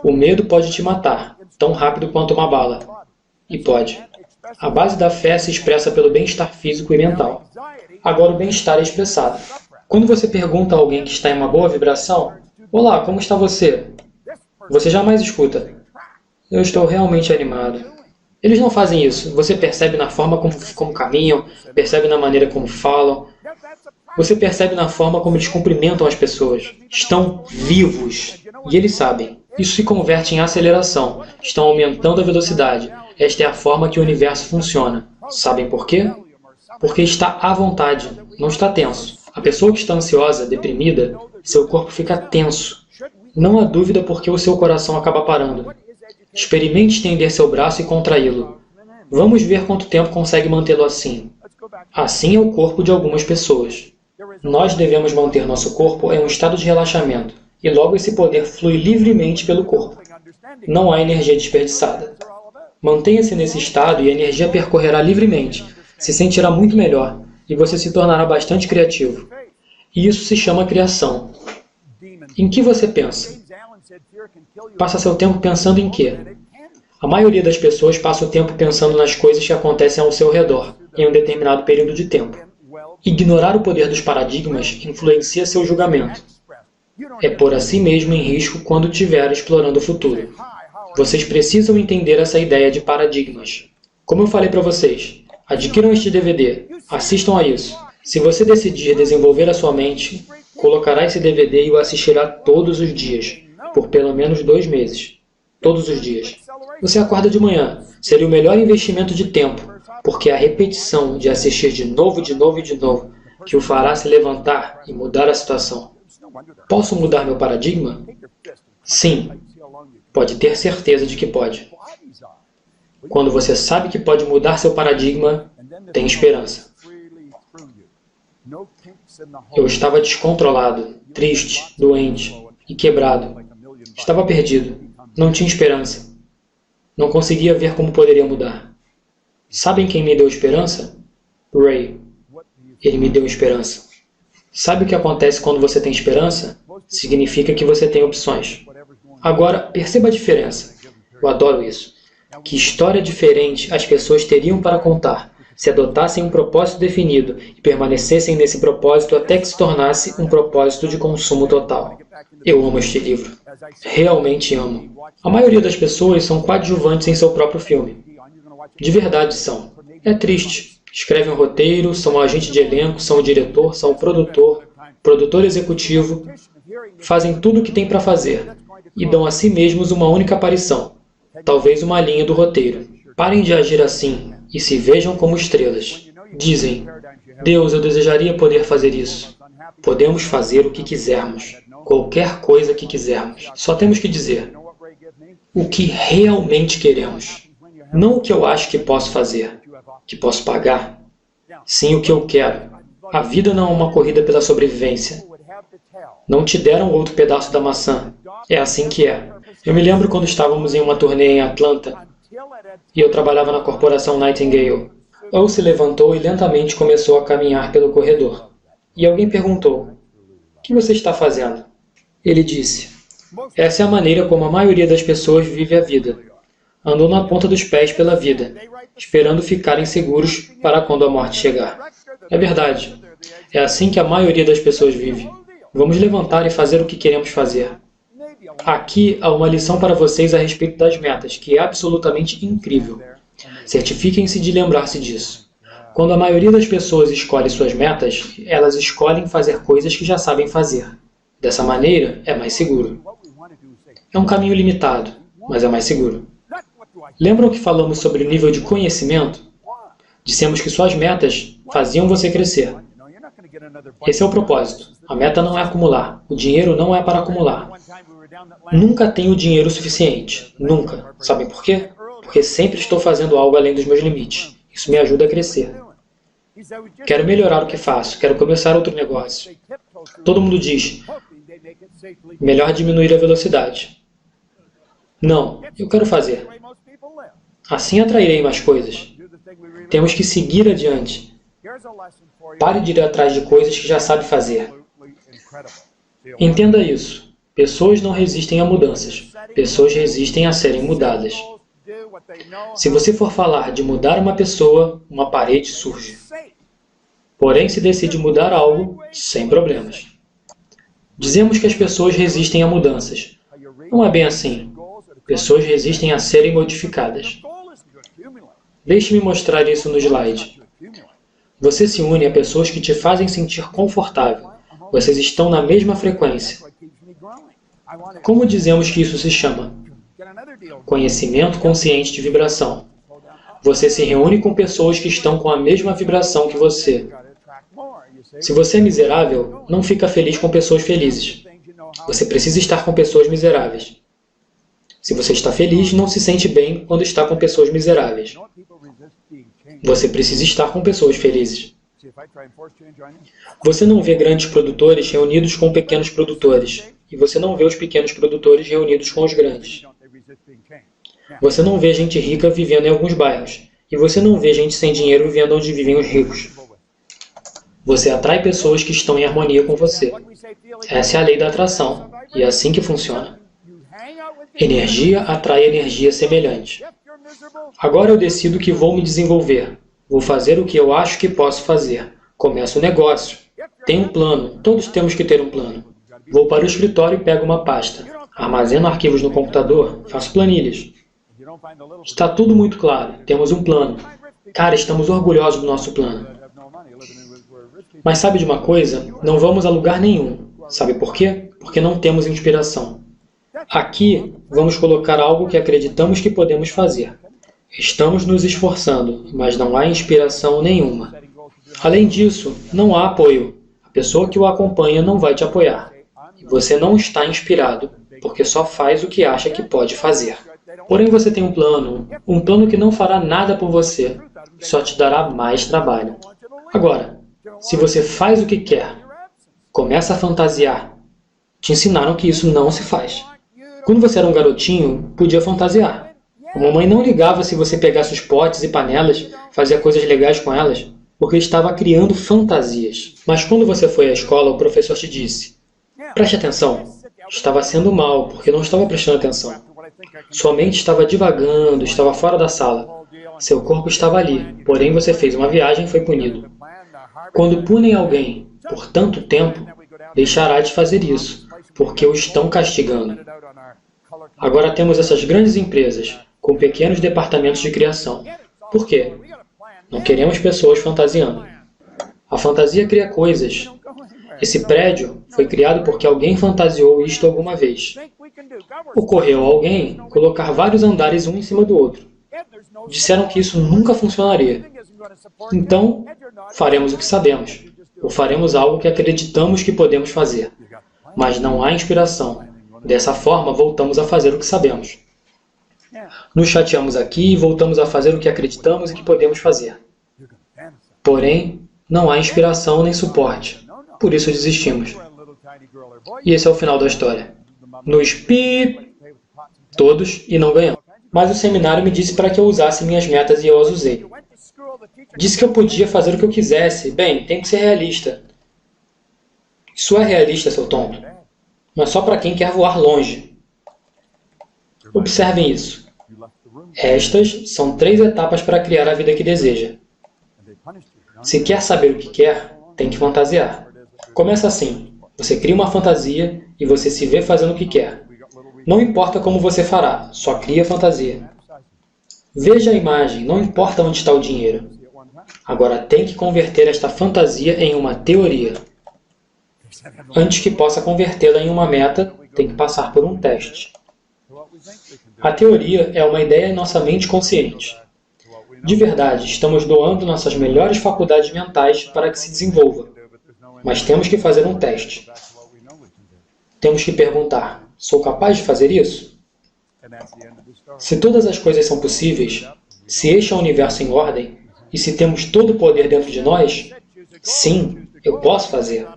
O medo pode te matar, tão rápido quanto uma bala. E pode. A base da fé se expressa pelo bem-estar físico e mental. Agora o bem-estar é expressado. Quando você pergunta a alguém que está em uma boa vibração, "Olá, como está você?", você jamais escuta, "Eu estou realmente animado." Eles não fazem isso. Você percebe na forma como caminham, percebe na maneira como falam. Você percebe na forma como eles cumprimentam as pessoas. Estão vivos. E eles sabem. Isso se converte em aceleração. Estão aumentando a velocidade. Esta é a forma que o universo funciona. Sabem por quê? Porque está à vontade, não está tenso. A pessoa que está ansiosa, deprimida, seu corpo fica tenso. Não há dúvida porque o seu coração acaba parando. Experimente estender seu braço e contraí-lo. Vamos ver quanto tempo consegue mantê-lo assim. Assim é o corpo de algumas pessoas. Nós devemos manter nosso corpo em um estado de relaxamento, e logo esse poder flui livremente pelo corpo. Não há energia desperdiçada. Mantenha-se nesse estado e a energia percorrerá livremente, se sentirá muito melhor, e você se tornará bastante criativo. E isso se chama criação. Em que você pensa? Passa seu tempo pensando em quê? A maioria das pessoas passa o tempo pensando nas coisas que acontecem ao seu redor, em um determinado período de tempo. Ignorar o poder dos paradigmas influencia seu julgamento. É pôr a si mesmo em risco quando estiver explorando o futuro. Vocês precisam entender essa ideia de paradigmas. Como eu falei para vocês, adquiram este DVD, assistam a isso. Se você decidir desenvolver a sua mente, colocará esse DVD e o assistirá todos os dias, por pelo menos 2 meses. Todos os dias. Você acorda de manhã, seria o melhor investimento de tempo, porque é a repetição de assistir de novo, que o fará se levantar e mudar a situação. Posso mudar meu paradigma? Sim. Pode ter certeza de que pode. Quando você sabe que pode mudar seu paradigma, tem esperança. Eu estava descontrolado, triste, doente e quebrado. Estava perdido. Não tinha esperança. Não conseguia ver como poderia mudar. Sabem quem me deu esperança? Ray. Ele me deu esperança. Sabe o que acontece quando você tem esperança? Significa que você tem opções. Agora, perceba a diferença. Eu adoro isso. Que história diferente as pessoas teriam para contar se adotassem um propósito definido e permanecessem nesse propósito até que se tornasse um propósito de consumo total. Eu amo este livro. Realmente amo. A maioria das pessoas são coadjuvantes em seu próprio filme. De verdade são. É triste. Escrevem um roteiro, são o agente de elenco, são o diretor, são o produtor executivo, fazem tudo o que tem para fazer e dão a si mesmos uma única aparição, talvez uma linha do roteiro. Parem de agir assim e se vejam como estrelas. Dizem, Deus, eu desejaria poder fazer isso. Podemos fazer o que quisermos, qualquer coisa que quisermos. Só temos que dizer o que realmente queremos. Não o que eu acho que posso fazer, que posso pagar. Sim, o que eu quero. A vida não é uma corrida pela sobrevivência. Não te deram outro pedaço da maçã. É assim que é. Eu me lembro quando estávamos em uma turnê em Atlanta e eu trabalhava na corporação Nightingale. Ou se levantou e lentamente começou a caminhar pelo corredor. E alguém perguntou, o que você está fazendo? Ele disse, essa é a maneira como a maioria das pessoas vive a vida. Andam na ponta dos pés pela vida, esperando ficarem seguros para quando a morte chegar. É verdade. É assim que a maioria das pessoas vive. Vamos levantar e fazer o que queremos fazer. Aqui há uma lição para vocês a respeito das metas, que é absolutamente incrível. Certifiquem-se de lembrar-se disso. Quando a maioria das pessoas escolhe suas metas, elas escolhem fazer coisas que já sabem fazer. Dessa maneira, é mais seguro. É um caminho limitado, mas é mais seguro. Lembram que falamos sobre o nível de conhecimento? Dissemos que suas metas faziam você crescer. Esse é o propósito. A meta não é acumular. O dinheiro não é para acumular. Nunca tenho dinheiro suficiente. Nunca. Sabem por quê? Porque sempre estou fazendo algo além dos meus limites. Isso me ajuda a crescer. Quero melhorar o que faço. Quero começar outro negócio. Todo mundo diz, melhor diminuir a velocidade. Não, eu quero fazer. Assim atrairei mais coisas. Temos que seguir adiante. Pare de ir atrás de coisas que já sabe fazer. Entenda isso. Pessoas não resistem a mudanças. Pessoas resistem a serem mudadas. Se você for falar de mudar uma pessoa, uma parede surge. Porém, se decide mudar algo, sem problemas. Dizemos que as pessoas resistem a mudanças. Não é bem assim. Pessoas resistem a serem modificadas. Deixe-me mostrar isso no slide. Você se une a pessoas que te fazem sentir confortável. Vocês estão na mesma frequência. Como dizemos que isso se chama? Conhecimento consciente de vibração. Você se reúne com pessoas que estão com a mesma vibração que você. Se você é miserável, não fica feliz com pessoas felizes. Você precisa estar com pessoas miseráveis. Se você está feliz, não se sente bem quando está com pessoas miseráveis. Você precisa estar com pessoas felizes. Você não vê grandes produtores reunidos com pequenos produtores, e você não vê os pequenos produtores reunidos com os grandes. Você não vê gente rica vivendo em alguns bairros, e você não vê gente sem dinheiro vivendo onde vivem os ricos. Você atrai pessoas que estão em harmonia com você. Essa é a lei da atração, e é assim que funciona. Energia atrai energia semelhante. Agora eu decido que vou me desenvolver. Vou fazer o que eu acho que posso fazer. Começo o negócio. Tenho um plano. Todos temos que ter um plano. Vou para o escritório e pego uma pasta. Armazeno arquivos no computador. Faço planilhas. Está tudo muito claro. Temos um plano. Cara, estamos orgulhosos do nosso plano. Mas sabe de uma coisa? Não vamos a lugar nenhum. Sabe por quê? Porque não temos inspiração. Aqui, vamos colocar algo que acreditamos que podemos fazer. Estamos nos esforçando, mas não há inspiração nenhuma. Além disso, não há apoio. A pessoa que o acompanha não vai te apoiar. E você não está inspirado, porque só faz o que acha que pode fazer. Porém, você tem um plano que não fará nada por você, só te dará mais trabalho. Agora, se você faz o que quer, começa a fantasiar. Te ensinaram que isso não se faz. Quando você era um garotinho, podia fantasiar. A mamãe não ligava se você pegasse os potes e panelas, fazia coisas legais com elas, porque estava criando fantasias. Mas quando você foi à escola, o professor te disse: preste atenção. Estava sendo mal, porque não estava prestando atenção. Sua mente estava divagando, estava fora da sala. Seu corpo estava ali, porém você fez uma viagem e foi punido. Quando punem alguém por tanto tempo, deixará de fazer isso, porque o estão castigando. Agora temos essas grandes empresas, com pequenos departamentos de criação. Por quê? Não queremos pessoas fantasiando. A fantasia cria coisas. Esse prédio foi criado porque alguém fantasiou isto alguma vez. Ocorreu a alguém colocar vários andares um em cima do outro. Disseram que isso nunca funcionaria. Então, faremos o que sabemos, ou faremos algo que acreditamos que podemos fazer. Mas não há inspiração. Dessa forma, voltamos a fazer o que sabemos. Nos chateamos aqui e voltamos a fazer o que acreditamos e que podemos fazer. Porém, não há inspiração nem suporte. Por isso desistimos. E esse é o final da história. Nos pi todos e não ganhamos. Mas o seminário me disse para que eu usasse minhas metas e eu as usei. Disse que eu podia fazer o que eu quisesse. Bem, tem que ser realista. Isso é realista, seu tonto. Mas só para quem quer voar longe. Observem isso. Estas são 3 etapas para criar a vida que deseja. Se quer saber o que quer, tem que fantasiar. Começa assim. Você cria uma fantasia e você se vê fazendo o que quer. Não importa como você fará, só cria fantasia. Veja a imagem, não importa onde está o dinheiro. Agora tem que converter esta fantasia em uma teoria. Antes que possa convertê-la em uma meta, tem que passar por um teste. A teoria é uma ideia em nossa mente consciente. De verdade, estamos doando nossas melhores faculdades mentais para que se desenvolva. Mas temos que fazer um teste. Temos que perguntar: sou capaz de fazer isso? Se todas as coisas são possíveis, se este é o universo em ordem, e se temos todo o poder dentro de nós, sim, eu posso fazer.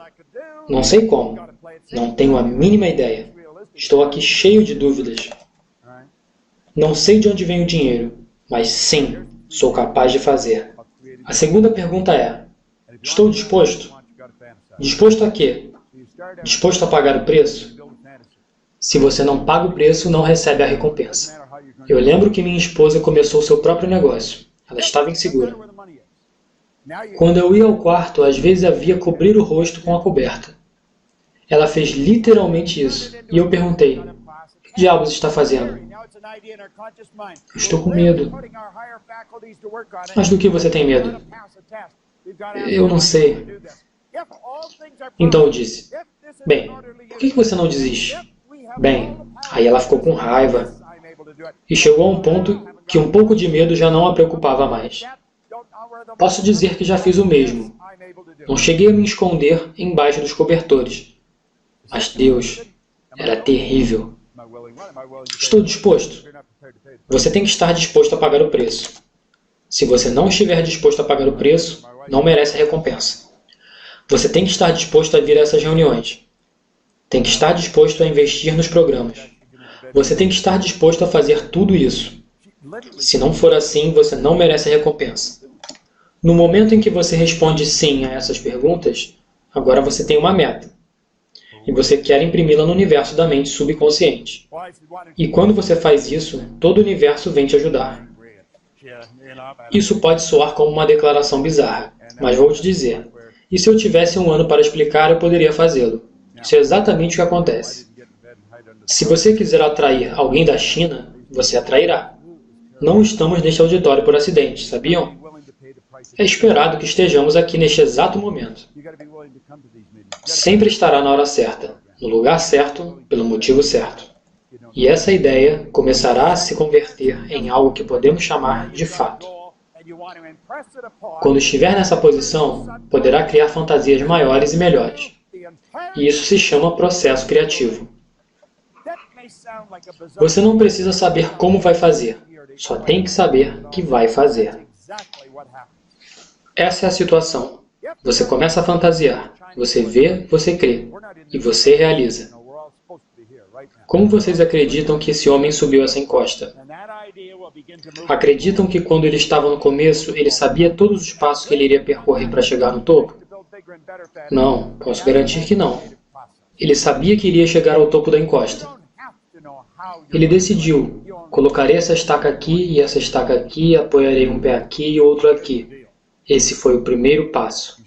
Não sei como. Não tenho a mínima ideia. Estou aqui cheio de dúvidas. Não sei de onde vem o dinheiro, mas sim, sou capaz de fazer. A segunda pergunta é: estou disposto? Disposto a quê? Disposto a pagar o preço? Se você não paga o preço, não recebe a recompensa. Eu lembro que minha esposa começou seu próprio negócio. Ela estava insegura. Quando eu ia ao quarto, às vezes havia cobrir o rosto com a coberta. Ela fez literalmente isso. E eu perguntei, o que diabos está fazendo? Estou com medo. Mas do que você tem medo? Eu não sei. Então eu disse, bem, por que você não desiste? Bem, aí ela ficou com raiva. E chegou a um ponto que um pouco de medo já não a preocupava mais. Posso dizer que já fiz o mesmo. Não cheguei a me esconder embaixo dos cobertores. Mas Deus, era terrível. Estou disposto. Você tem que estar disposto a pagar o preço. Se você não estiver disposto a pagar o preço, não merece a recompensa. Você tem que estar disposto a vir a essas reuniões. Tem que estar disposto a investir nos programas. Você tem que estar disposto a fazer tudo isso. Se não for assim, você não merece a recompensa. No momento em que você responde sim a essas perguntas, agora você tem uma meta. E você quer imprimi-la no universo da mente subconsciente. E quando você faz isso, todo o universo vem te ajudar. Isso pode soar como uma declaração bizarra, mas vou te dizer. E se eu tivesse um ano para explicar, eu poderia fazê-lo. Isso é exatamente o que acontece. Se você quiser atrair alguém da China, você atrairá. Não estamos neste auditório por acidente, sabiam? É esperado que estejamos aqui neste exato momento. Sempre estará na hora certa, no lugar certo, pelo motivo certo. E essa ideia começará a se converter em algo que podemos chamar de fato. Quando estiver nessa posição, poderá criar fantasias maiores e melhores. E isso se chama processo criativo. Você não precisa saber como vai fazer, só tem que saber que vai fazer. Essa é a situação. Você começa a fantasiar, você vê, você crê, e você realiza. Como vocês acreditam que esse homem subiu essa encosta? Acreditam que quando ele estava no começo, ele sabia todos os passos que ele iria percorrer para chegar no topo? Não, posso garantir que não. Ele sabia que iria chegar ao topo da encosta. Ele decidiu, colocarei essa estaca aqui e essa estaca aqui, apoiarei um pé aqui e outro aqui. Esse foi o primeiro passo.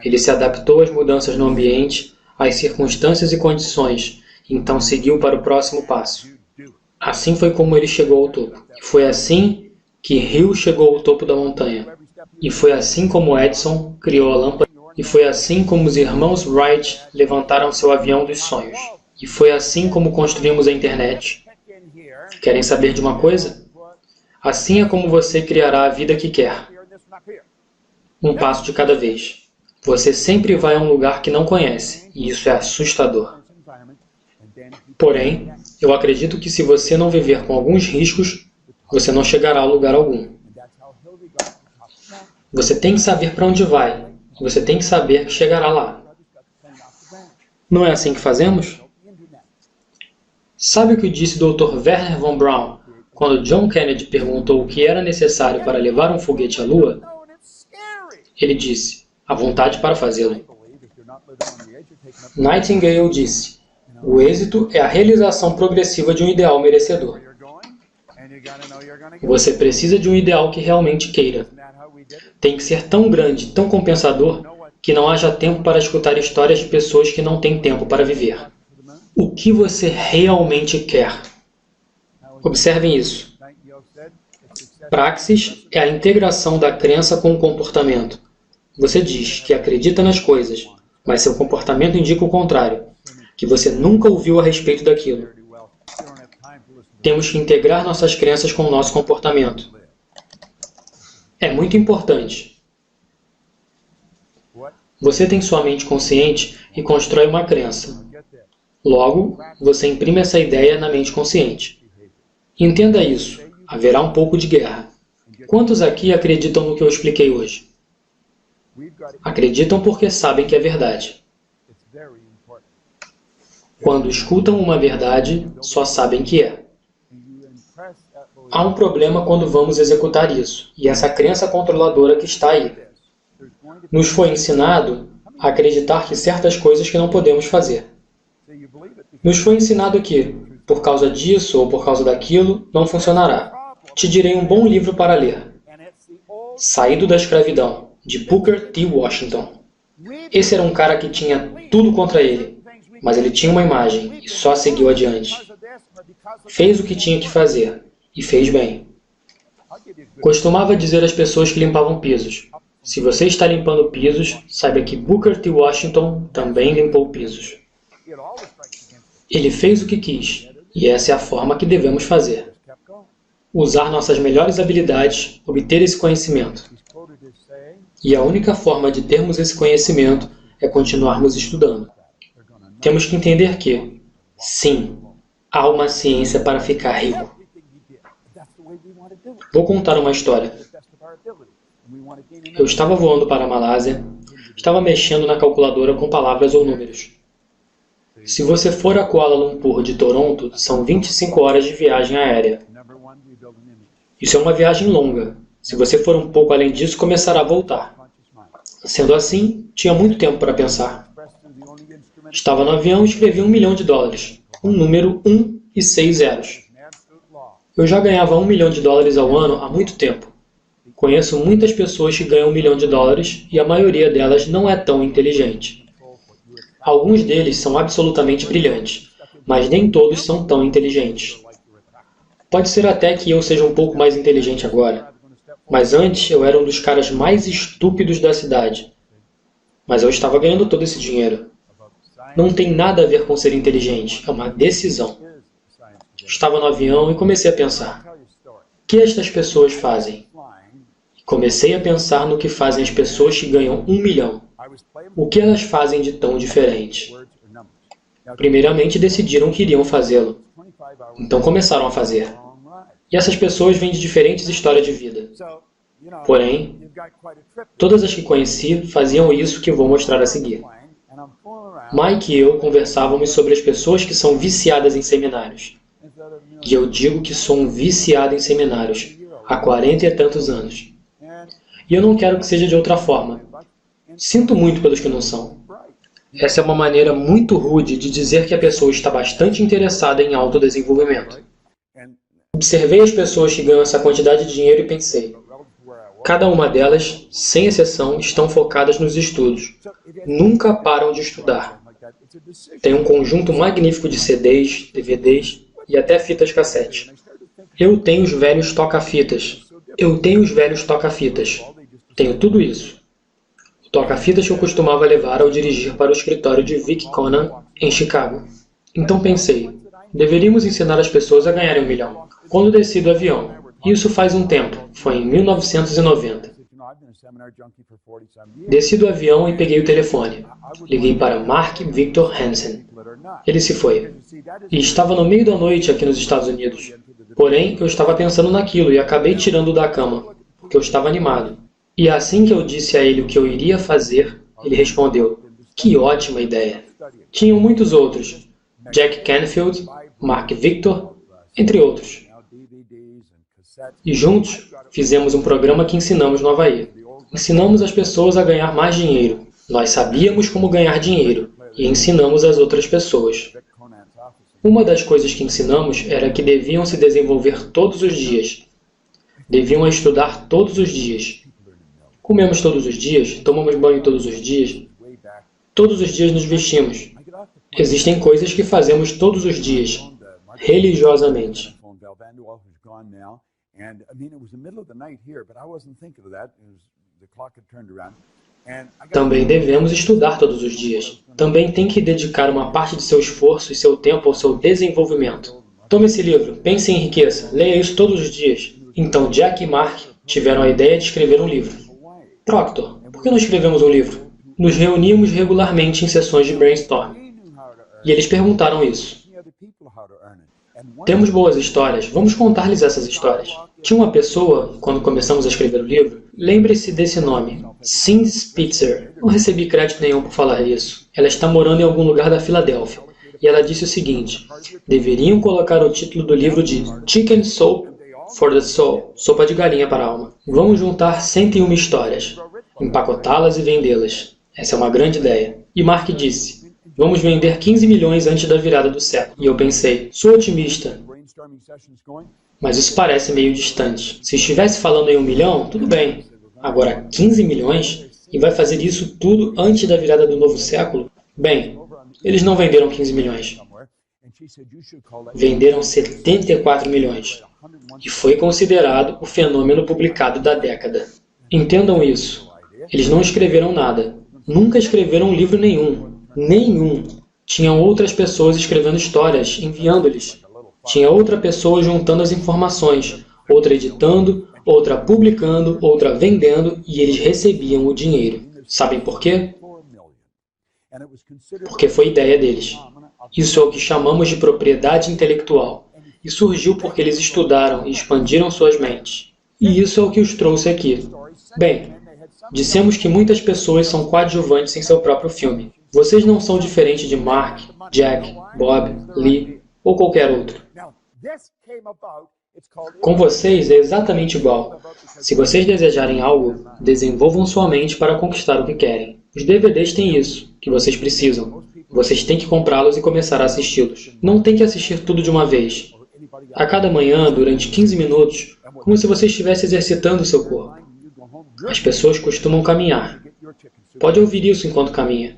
Ele se adaptou às mudanças no ambiente, às circunstâncias e condições, então seguiu para o próximo passo. Assim foi como ele chegou ao topo. E foi assim que Hill chegou ao topo da montanha. E foi assim como Edison criou a lâmpada. E foi assim como os irmãos Wright levantaram seu avião dos sonhos. E foi assim como construímos a internet. Querem saber de uma coisa? Assim é como você criará a vida que quer. Um passo de cada vez. Você sempre vai a um lugar que não conhece, e isso é assustador. Porém, eu acredito que se você não viver com alguns riscos, você não chegará a lugar algum. Você tem que saber para onde vai, e você tem que saber que chegará lá. Não é assim que fazemos? Sabe o que disse o Dr. Wernher von Braun quando John Kennedy perguntou o que era necessário para levar um foguete à Lua? Ele disse, a vontade para fazê-lo. Nightingale disse, o êxito é a realização progressiva de um ideal merecedor. Você precisa de um ideal que realmente queira. Tem que ser tão grande, tão compensador, que não haja tempo para escutar histórias de pessoas que não têm tempo para viver. O que você realmente quer? Observem isso. Praxis é a integração da crença com o comportamento. Você diz que acredita nas coisas, mas seu comportamento indica o contrário, que você nunca ouviu a respeito daquilo. Temos que integrar nossas crenças com o nosso comportamento. É muito importante. Você tem sua mente consciente e constrói uma crença. Logo, você imprime essa ideia na mente consciente. Entenda isso. Haverá um pouco de guerra. Quantos aqui acreditam no que eu expliquei hoje? Acreditam porque sabem que é verdade. Quando escutam uma verdade, só sabem que é. Há um problema quando vamos executar isso, e essa crença controladora que está aí. Nos foi ensinado a acreditar que certas coisas que não podemos fazer. Nos foi ensinado que, por causa disso ou por causa daquilo, não funcionará. Te direi um bom livro para ler. Saído da Escravidão, de Booker T. Washington. Esse era um cara que tinha tudo contra ele, mas ele tinha uma imagem e só seguiu adiante. Fez o que tinha que fazer, e fez bem. Costumava dizer às pessoas que limpavam pisos: se você está limpando pisos, saiba que Booker T. Washington também limpou pisos. Ele fez o que quis, e essa é a forma que devemos fazer. Usar nossas melhores habilidades, obter esse conhecimento. E a única forma de termos esse conhecimento é continuarmos estudando. Temos que entender que, sim, há uma ciência para ficar rico. Vou contar uma história. Eu estava voando para a Malásia, estava mexendo na calculadora com palavras ou números. Se você for a Kuala Lumpur de Toronto, são 25 horas de viagem aérea. Isso é uma viagem longa. Se você for um pouco além disso, começará a voltar. Sendo assim, tinha muito tempo para pensar. Estava no avião e escrevi $1 milhão, um número 1 e 6 zeros. Eu já ganhava $1 milhão ao ano há muito tempo. Conheço muitas pessoas que ganham $1 milhão e a maioria delas não é tão inteligente. Alguns deles são absolutamente brilhantes, mas nem todos são tão inteligentes. Pode ser até que eu seja um pouco mais inteligente agora, mas antes eu era um dos caras mais estúpidos da cidade. Mas eu estava ganhando todo esse dinheiro. Não tem nada a ver com ser inteligente, é uma decisão. Estava no avião e comecei a pensar: o que estas pessoas fazem? Comecei a pensar no que fazem as pessoas que ganham $1 milhão. O que elas fazem de tão diferente? Primeiramente decidiram que iriam fazê-lo. Então começaram a fazer. E essas pessoas vêm de diferentes histórias de vida. Porém, todas as que conheci faziam isso que vou mostrar a seguir. Mike e eu conversávamos sobre as pessoas que são viciadas em seminários. E eu digo que sou um viciado em seminários, há 40 e tantos anos. E eu não quero que seja de outra forma. Sinto muito pelos que não são. Essa é uma maneira muito rude de dizer que a pessoa está bastante interessada em autodesenvolvimento. Observei as pessoas que ganham essa quantidade de dinheiro e pensei: cada uma delas, sem exceção, estão focadas nos estudos. Nunca param de estudar. Tem um conjunto magnífico de CDs, DVDs e até fitas cassete. Eu tenho os velhos toca-fitas. Tenho tudo isso. O toca-fitas que eu costumava levar ao dirigir para o escritório de Vic Conan, em Chicago. Então pensei: deveríamos ensinar as pessoas a ganharem $1 milhão. Quando desci do avião, isso faz um tempo, foi em 1990. Desci do avião e peguei o telefone. Liguei para Mark Victor Hansen. Ele se foi. E estava no meio da noite aqui nos Estados Unidos. Porém, eu estava pensando naquilo e acabei tirando-o da cama, porque eu estava animado. E assim que eu disse a ele o que eu iria fazer, ele respondeu: que ótima ideia. Tinham muitos outros, Jack Canfield, Mark Victor, entre outros. E juntos, fizemos um programa que ensinamos no Havaí. Ensinamos as pessoas a ganhar mais dinheiro. Nós sabíamos como ganhar dinheiro e ensinamos as outras pessoas. Uma das coisas que ensinamos era que deviam se desenvolver todos os dias. Deviam estudar todos os dias. Comemos todos os dias, tomamos banho todos os dias. Todos os dias nos vestimos. Existem coisas que fazemos todos os dias, religiosamente. Também devemos estudar todos os dias. Também tem que dedicar uma parte de seu esforço e seu tempo ao seu desenvolvimento. Tome esse livro, pense em riqueza, leia isso todos os dias. Então Jack e Mark tiveram a ideia de escrever um livro. Proctor, por que não escrevemos um livro? Nos reuníamos regularmente em sessões de brainstorm. E eles perguntaram isso. Temos boas histórias, vamos contar-lhes essas histórias. Tinha uma pessoa, quando começamos a escrever o livro, lembre-se desse nome, Cindy Spitzer. Não recebi crédito nenhum por falar isso. Ela está morando em algum lugar da Filadélfia. E ela disse o seguinte: deveriam colocar o título do livro de Chicken Soup for the Soul, sopa de galinha para a alma. Vamos juntar 101 histórias, empacotá-las e vendê-las. Essa é uma grande ideia. E Mark disse: vamos vender 15 milhões antes da virada do século. E eu pensei, sou otimista, mas isso parece meio distante. Se estivesse falando em 1 milhão, tudo bem. Agora 15 milhões? E vai fazer isso tudo antes da virada do novo século? Bem, eles não venderam 15 milhões. Venderam 74 milhões. E foi considerado o fenômeno publicado da década. Entendam isso. Eles não escreveram nada. Nunca escreveram livro nenhum. Nenhum. Tinham outras pessoas escrevendo histórias, enviando-lhes. Tinha outra pessoa juntando as informações, outra editando, outra publicando, outra vendendo, e eles recebiam o dinheiro. Sabem por quê? Porque foi ideia deles. Isso é o que chamamos de propriedade intelectual. E surgiu porque eles estudaram e expandiram suas mentes. E isso é o que os trouxe aqui. Bem, dissemos que muitas pessoas são coadjuvantes em seu próprio filme. Vocês não são diferentes de Mark, Jack, Bob, Lee ou qualquer outro. Com vocês é exatamente igual. Se vocês desejarem algo, desenvolvam sua mente para conquistar o que querem. Os DVDs têm isso, que vocês precisam. Vocês têm que comprá-los e começar a assisti-los. Não tem que assistir tudo de uma vez. A cada manhã, durante 15 minutos, como se você estivesse exercitando o seu corpo. As pessoas costumam caminhar. Pode ouvir isso enquanto caminha.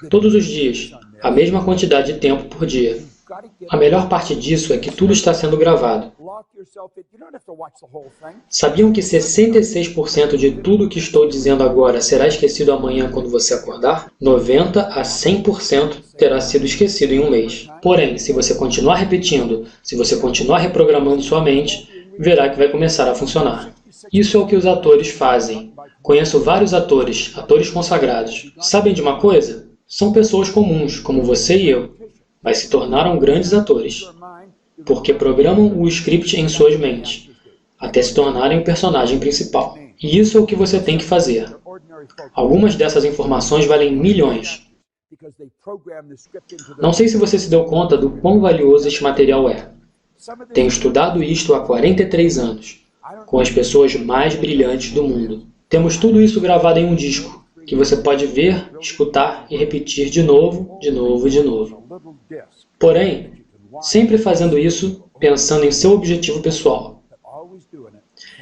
Todos os dias, a mesma quantidade de tempo por dia. A melhor parte disso é que tudo está sendo gravado. Sabiam que 66% de tudo que estou dizendo agora será esquecido amanhã quando você acordar? 90% a 100% terá sido esquecido em um mês. Porém, se você continuar repetindo, se você continuar reprogramando sua mente, verá que vai começar a funcionar. Isso é o que os atores fazem. Conheço vários atores, atores consagrados. Sabem de uma coisa? São pessoas comuns, como você e eu, mas se tornaram grandes atores, porque programam o script em suas mentes, até se tornarem o personagem principal. E isso é o que você tem que fazer. Algumas dessas informações valem milhões. Não sei se você se deu conta do quão valioso este material é. Tenho estudado isto há 43 anos, com as pessoas mais brilhantes do mundo. Temos tudo isso gravado em um disco, que você pode ver, escutar e repetir de novo, de novo e de novo. Porém, sempre fazendo isso pensando em seu objetivo pessoal.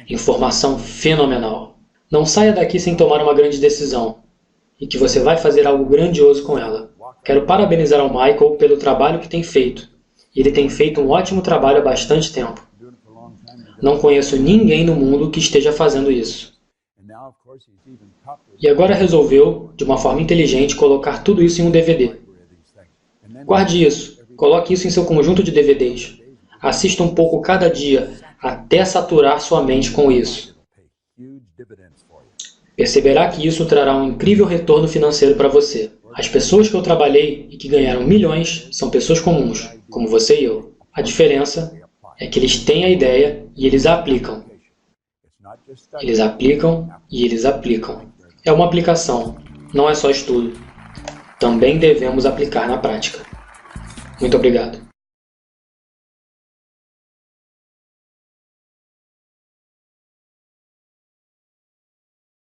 Informação fenomenal. Não saia daqui sem tomar uma grande decisão, e que você vai fazer algo grandioso com ela. Quero parabenizar ao Michael pelo trabalho que tem feito. Ele tem feito um ótimo trabalho há bastante tempo. Não conheço ninguém no mundo que esteja fazendo isso. E agora resolveu, de uma forma inteligente, colocar tudo isso em um DVD. Guarde isso. Coloque isso em seu conjunto de DVDs. Assista um pouco cada dia, até saturar sua mente com isso. Perceberá que isso trará um incrível retorno financeiro para você. As pessoas que eu trabalhei e que ganharam milhões são pessoas comuns, como você e eu. A diferença é que eles têm a ideia e eles a aplicam. Eles aplicam e eles aplicam. É uma aplicação, não é só estudo. Também devemos aplicar na prática. Muito obrigado.